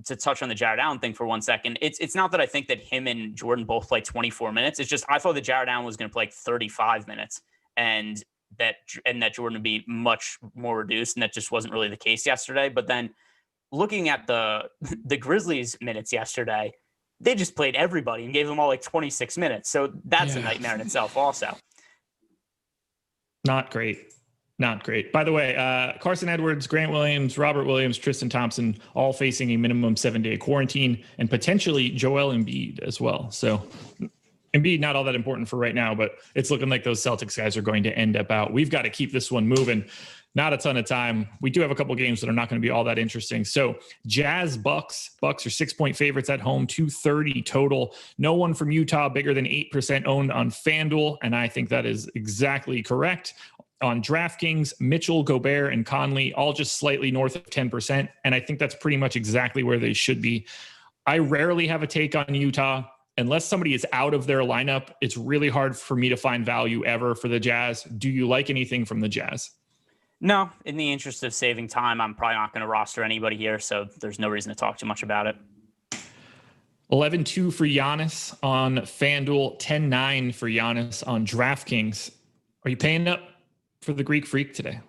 to touch on the Jared Allen thing for 1 second, it's not that I think that him and Jordan both played 24 minutes. It's just I thought that Jared Allen was going to play 35 minutes and that Jordan would be much more reduced, and that just wasn't really the case yesterday. But then looking at the Grizzlies minutes yesterday, they just played everybody and gave them all 26 minutes. So that's a nightmare in itself also. Not great. By the way, Carson Edwards, Grant Williams, Robert Williams, Tristan Thompson, all facing a minimum 7-day quarantine, and potentially Joel Embiid as well. So Embiid, not all that important for right now, but it's looking like those Celtics guys are going to end up out. We've got to keep this one moving. Not a ton of time. We do have a couple games that are not going to be all that interesting. So Jazz Bucks are 6-point favorites at home, 230 total. No one from Utah bigger than 8% owned on FanDuel. And I think that is exactly correct. On DraftKings, Mitchell, Gobert, and Conley, all just slightly north of 10%. And I think that's pretty much exactly where they should be. I rarely have a take on Utah. Unless somebody is out of their lineup, it's really hard for me to find value ever for the Jazz. Do you like anything from the Jazz? No, in the interest of saving time, I'm probably not going to roster anybody here, so there's no reason to talk too much about it. 11-2 for Giannis on FanDuel, 10-9 for Giannis on DraftKings. Are you paying up for the Greek Freak today?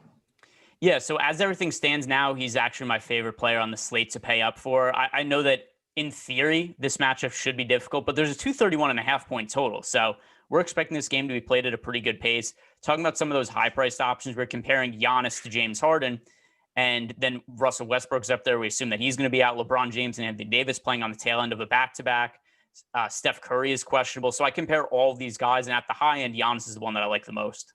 Yeah, so as everything stands now, he's actually my favorite player on the slate to pay up for. I know that in theory, this matchup should be difficult, but there's a 231.5 point total. So we're expecting this game to be played at a pretty good pace. Talking about some of those high-priced options, we're comparing Giannis to James Harden, and then Russell Westbrook's up there. We assume that he's going to be out. LeBron James and Anthony Davis playing on the tail end of a back-to-back. Steph Curry is questionable. So I compare all of these guys, and at the high end, Giannis is the one that I like the most.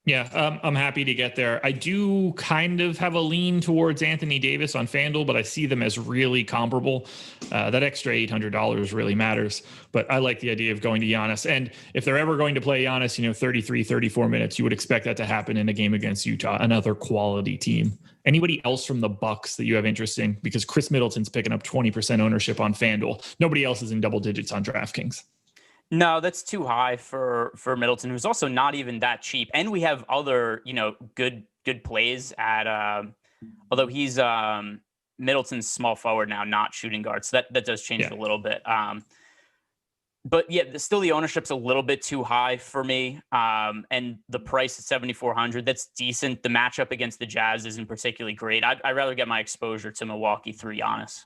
Yeah, I'm happy to get there. I do kind of have a lean towards Anthony Davis on FanDuel, but I see them as really comparable. That extra $800 really matters, but I like the idea of going to Giannis. And if they're ever going to play Giannis, 33, 34 minutes, you would expect that to happen in a game against Utah, another quality team. Anybody else from the Bucks that you have interest in? Because Chris Middleton's picking up 20% ownership on FanDuel. Nobody else is in double digits on DraftKings. No, that's too high for Middleton, who's also not even that cheap. And we have other, good plays at although he's Middleton's small forward now, not shooting guard. So that does change it a little bit. But yeah, still the ownership's a little bit too high for me. And the price is 7,400. That's decent. The matchup against the Jazz isn't particularly great. I'd rather get my exposure to Milwaukee through Giannis.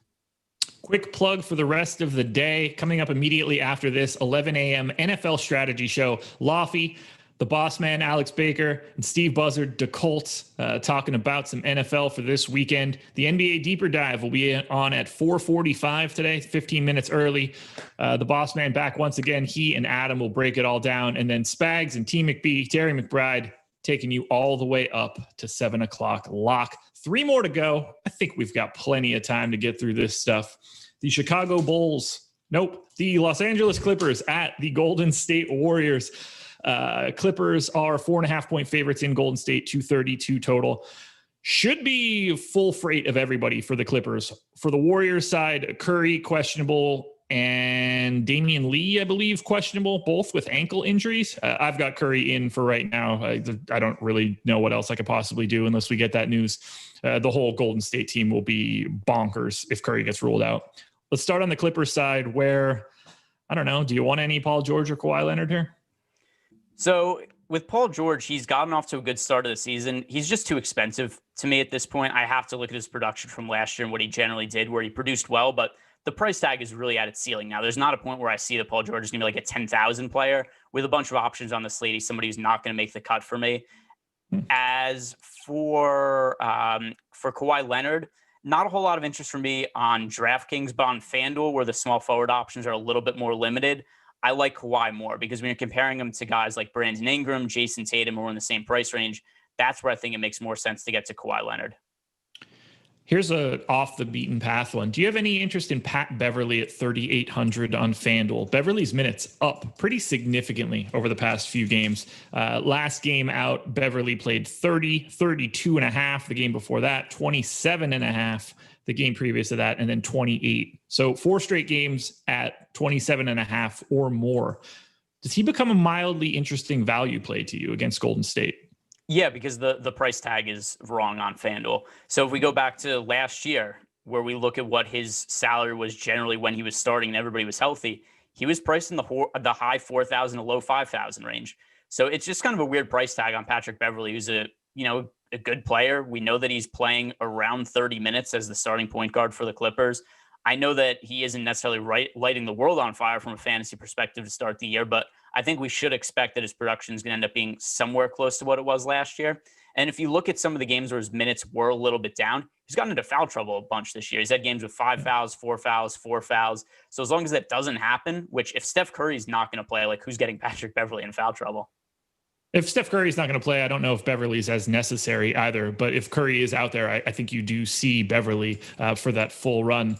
Quick plug for the rest of the day. Coming up immediately after this, 11 a.m. NFL strategy show. Laffy, the boss man, Alex Baker, and Steve Buzzard, DeColts, talking about some NFL for this weekend. The NBA Deeper Dive will be on at 4:45 today, 15 minutes early. The boss man back once again. He and Adam will break it all down. And then Spags and T. McBee, Terry McBride, taking you all the way up to 7 o'clock lock. 3 more to go. I think we've got plenty of time to get through this stuff. The Chicago Bulls. Nope. The Los Angeles Clippers at the Golden State Warriors. Clippers are 4.5 point favorites in Golden State, 232 total. Should be full freight of everybody for the Clippers. For the Warriors side, Curry questionable and Damian Lee, I believe, questionable, both with ankle injuries. I've got Curry in for right now. I don't really know what else I could possibly do unless we get that news. The whole Golden State team will be bonkers if Curry gets ruled out. Let's start on the Clippers side where, I don't know, do you want any Paul George or Kawhi Leonard here? So with Paul George, he's gotten off to a good start of the season. He's just too expensive to me at this point. I have to look at his production from last year and what he generally did, where he produced well, but the price tag is really at its ceiling now. There's not a point where I see that Paul George is going to be like a 10,000 player with a bunch of options on the slate. He's somebody who's not going to make the cut for me. As for Kawhi Leonard, not a whole lot of interest for me on DraftKings, but on FanDuel, where the small forward options are a little bit more limited, I like Kawhi more because when you're comparing him to guys like Brandon Ingram, Jason Tatum, who are in the same price range, that's where I think it makes more sense to get to Kawhi Leonard. Here's a off the beaten path one. Do you have any interest in Pat Beverly at 3,800 on FanDuel? Beverly's minutes up pretty significantly over the past few games. Last game out, Beverly played 30, 32 and a half. The game before that, 27 and a half. The game previous to that, and then 28. So 4 straight games at 27 and a half or more. Does he become a mildly interesting value play to you against Golden State? Yeah, because the price tag is wrong on FanDuel. So if we go back to last year, where we look at what his salary was generally when he was starting and everybody was healthy, he was priced in the high 4,000 to low 5,000 range. So it's just kind of a weird price tag on Patrick Beverly, who's a good player. We know that he's playing around 30 minutes as the starting point guard for the Clippers. I know that he isn't necessarily lighting the world on fire from a fantasy perspective to start the year, but I think we should expect that his production is going to end up being somewhere close to what it was last year. And if you look at some of the games where his minutes were a little bit down, he's gotten into foul trouble a bunch this year. He's had games with 5 fouls, 4 fouls, 4 fouls. So as long as that doesn't happen, which if Steph Curry's not going to play, like who's getting Patrick Beverly in foul trouble? If Steph Curry's not going to play, I don't know if Beverly's as necessary either. But if Curry is out there, I think you do see Beverly for that full run.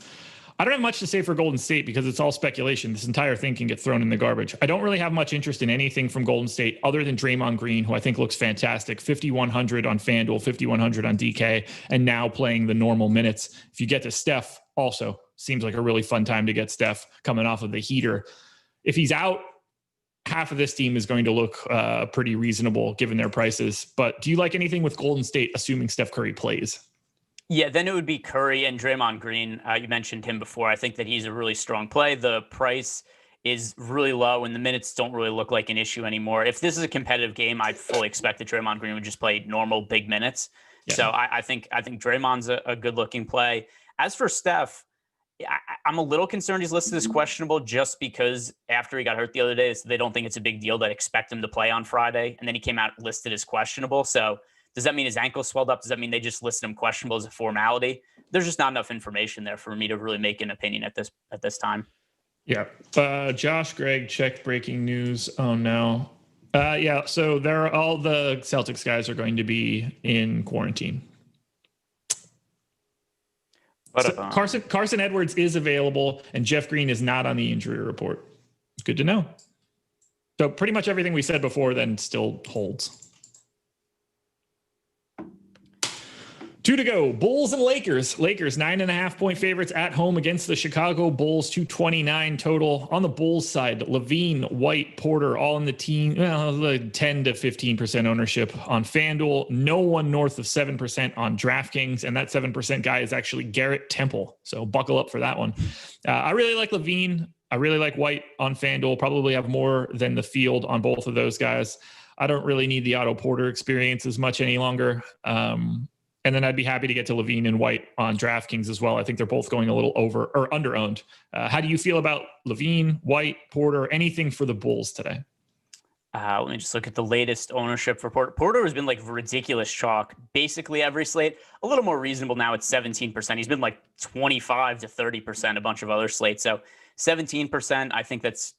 I don't have much to say for Golden State because it's all speculation. This entire thing can get thrown in the garbage. I don't really have much interest in anything from Golden State other than Draymond Green, who I think looks fantastic. 5,100 on FanDuel, 5,100 on DK, and now playing the normal minutes. If you get to Steph, also seems like a really fun time to get Steph coming off of the heater. If he's out, half of this team is going to look pretty reasonable given their prices. But do you like anything with Golden State, assuming Steph Curry plays? Yeah, then it would be Curry and Draymond Green. You mentioned him before. I think that he's a really strong play. The price is really low and the minutes don't really look like an issue anymore. If this is a competitive game, I fully expect that Draymond Green would just play normal big minutes. Yeah. So I think Draymond's a good looking play. As for Steph, I'm a little concerned he's listed as questionable just because after he got hurt the other day, they don't think it's a big deal. They expect him to play on Friday. And then he came out listed as questionable. So does that mean his ankle swelled up? Does that mean they just listed him questionable as a formality? There's just not enough information there for me to really make an opinion at this time. Yeah. Josh Gregg checked breaking news. Oh no. Yeah. So all the Celtics guys are going to be in quarantine. So Carson Edwards is available, and Jeff Green is not on the injury report. Good to know. So pretty much everything we said before then still holds. 2 to go. Bulls and Lakers. Lakers 9.5-point favorites at home against the Chicago Bulls. 229 total. On the Bulls side, Levine, White, Porter, all in the team. Well, 10 to 15% ownership on FanDuel. No one north of 7% on DraftKings, and that 7% guy is actually Garrett Temple. So buckle up for that one. I really like Levine. I really like White on FanDuel. Probably have more than the field on both of those guys. I don't really need the Otto Porter experience as much any longer. And then I'd be happy to get to Levine and White on DraftKings as well. I think they're both going a little over or under owned. How do you feel about Levine, White, Porter, anything for the Bulls today? Let me just look at the latest ownership for Porter. Porter has been like ridiculous chalk basically every slate. A little more reasonable now at 17%. He's been like 25 to 30% a bunch of other slates. So 17%, I think that's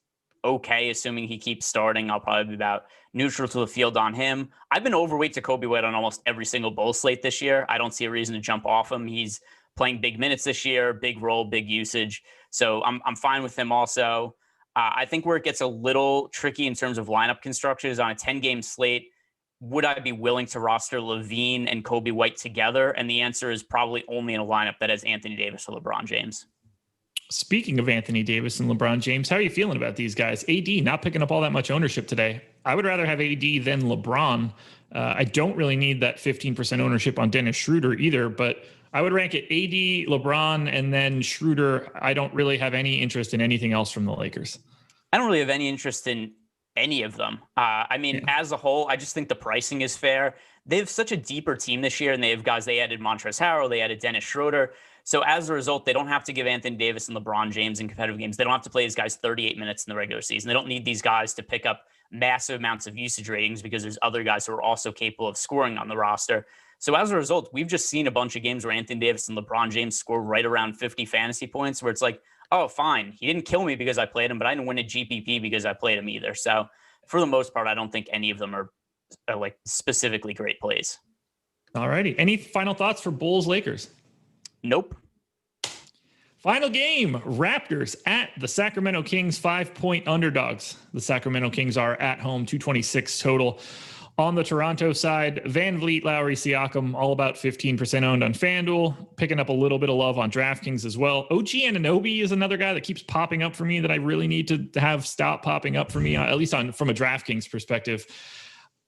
okay, assuming he keeps starting. I'll probably be about neutral to the field on him. I've been overweight to Kobe White on almost every single Bull slate this year. I don't see a reason to jump off him. He's playing big minutes this year, big role, big usage. So I'm fine with him also. I think where it gets a little tricky in terms of lineup construction is on a 10-game slate. Would I be willing to roster Levine and Kobe White together? And the answer is probably only in a lineup that has Anthony Davis or LeBron James. Speaking of Anthony Davis and LeBron James, how are you feeling about these guys? AD not picking up all that much ownership today. I would rather have AD than LeBron. I don't really need that 15% ownership on Dennis Schroeder either, but I would rank it AD, LeBron, and then Schroeder. I don't really have any interest in anything else from the Lakers. I don't really have any interest in any of them. As a whole, I just think the pricing is fair. They have such a deeper team this year, and they have guys. They added Montrezl Harrell, they added Dennis Schroeder. So as a result, they don't have to give Anthony Davis and LeBron James in competitive games. They don't have to play these guys 38 minutes in the regular season. They don't need these guys to pick up massive amounts of usage ratings because there's other guys who are also capable of scoring on the roster. So as a result, we've just seen a bunch of games where Anthony Davis and LeBron James score right around 50 fantasy points, where it's like, oh, fine. He didn't kill me because I played him, but I didn't win a GPP because I played him either. So for the most part, I don't think any of them are like specifically great plays. All righty. Any final thoughts for Bulls Lakers? Nope. Final game, Raptors at the Sacramento Kings, 5-point underdogs. The Sacramento Kings are at home, 226 total. On the Toronto side, Van Vliet, Lowry, Siakam, all about 15% owned on FanDuel, picking up a little bit of love on DraftKings as well. OG Anunoby is another guy that keeps popping up for me that I really need to have stop popping up for me, at least from a DraftKings perspective.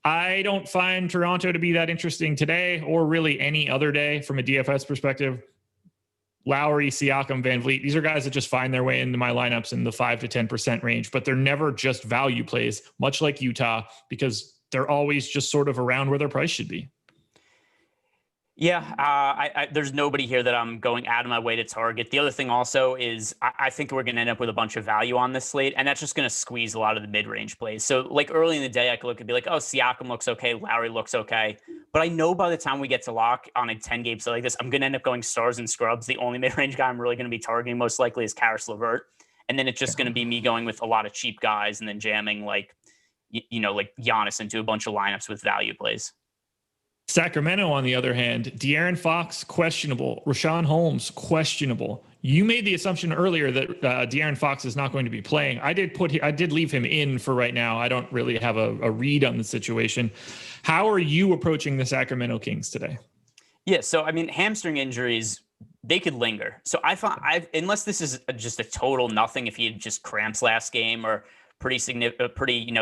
I don't find Toronto to be that interesting today or really any other day from a DFS perspective. Lowry, Siakam, Van Vliet, these are guys that just find their way into my lineups in the 5 to 10% range, but they're never just value plays, much like Utah, because they're always just sort of around where their price should be. Yeah, there's nobody here that I'm going out of my way to target. The other thing also is I think we're going to end up with a bunch of value on this slate, and that's just going to squeeze a lot of the mid-range plays. So like early in the day, I could look and be like, oh, Siakam looks okay, Lowry looks okay. But I know by the time we get to lock on a 10-game slate like this, I'm going to end up going stars and scrubs. The only mid-range guy I'm really going to be targeting most likely is Karis LeVert. And then it's just going to be me going with a lot of cheap guys and then jamming like Giannis into a bunch of lineups with value plays. Sacramento, on the other hand, De'Aaron Fox, questionable. Rashawn Holmes, questionable. You made the assumption earlier that De'Aaron Fox is not going to be playing. I did leave him in for right now. I don't really have a read on the situation. How are you approaching the Sacramento Kings today? Yeah, so I mean, hamstring injuries, they could linger. So unless this is just a total nothing, if he had just cramps last game or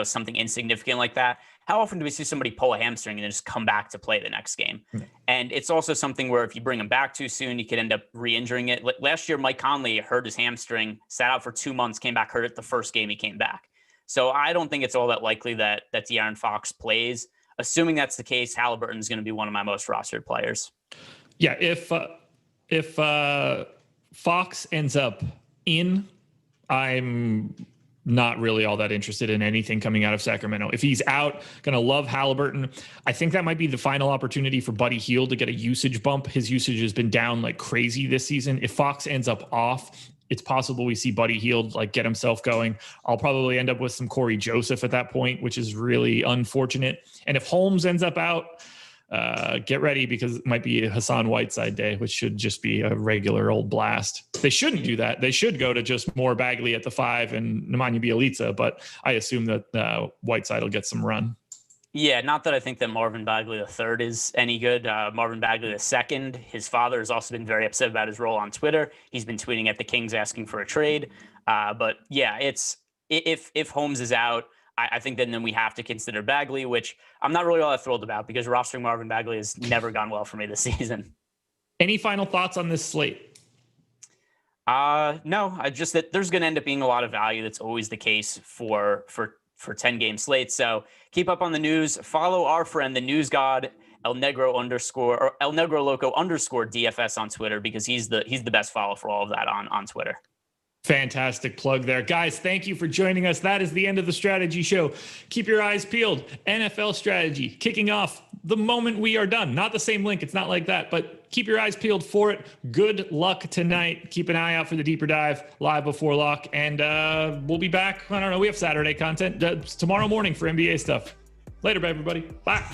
something insignificant like that. How often do we see somebody pull a hamstring and then just come back to play the next game? Mm-hmm. And it's also something where if you bring him back too soon, you could end up re-injuring it. Last year, Mike Conley hurt his hamstring, sat out for 2 months, came back, hurt it the first game he came back. So I don't think it's all that likely that De'Aaron Fox plays. Assuming that's the case, Halliburton is going to be one of my most rostered players. Yeah, if Fox ends up in, I'm not really all that interested in anything coming out of Sacramento. If he's out, going to love Halliburton. I think that might be the final opportunity for Buddy Hield to get a usage bump. His usage has been down like crazy this season. If Fox ends up off, it's possible we see Buddy Hield like get himself going. I'll probably end up with some Corey Joseph at that point, which is really unfortunate. And if Holmes ends up out, get ready because it might be a Hassan Whiteside day, which should just be a regular old blast. They shouldn't do that. They should go to just more Bagley at the 5 and Nemanja Bjelica, but I assume that Whiteside will get some run. Yeah, not that I think that Marvin Bagley III is any good. Marvin Bagley II, his father has also been very upset about his role on Twitter. He's been tweeting at the Kings asking for a trade. But yeah, it's if Holmes is out, I think then we have to consider Bagley, which I'm not really all that thrilled about because rostering Marvin Bagley has never gone well for me this season. Any final thoughts on this slate? No, I just that there's going to end up being a lot of value. That's always the case for 10-game slates. So keep up on the news. Follow our friend, the news god, El Negro Loco _ DFS on Twitter because he's the best follow for all of that on Twitter. Fantastic plug there. Guys, thank you for joining us. That is the end of the strategy show. Keep your eyes peeled. NFL strategy kicking off the moment we are done. Not the same link. It's not like that, but keep your eyes peeled for it. Good luck tonight. Keep an eye out for the deeper dive live before lock. And we'll be back. I don't know. We have Saturday content tomorrow morning for NBA stuff. Later, everybody. Bye.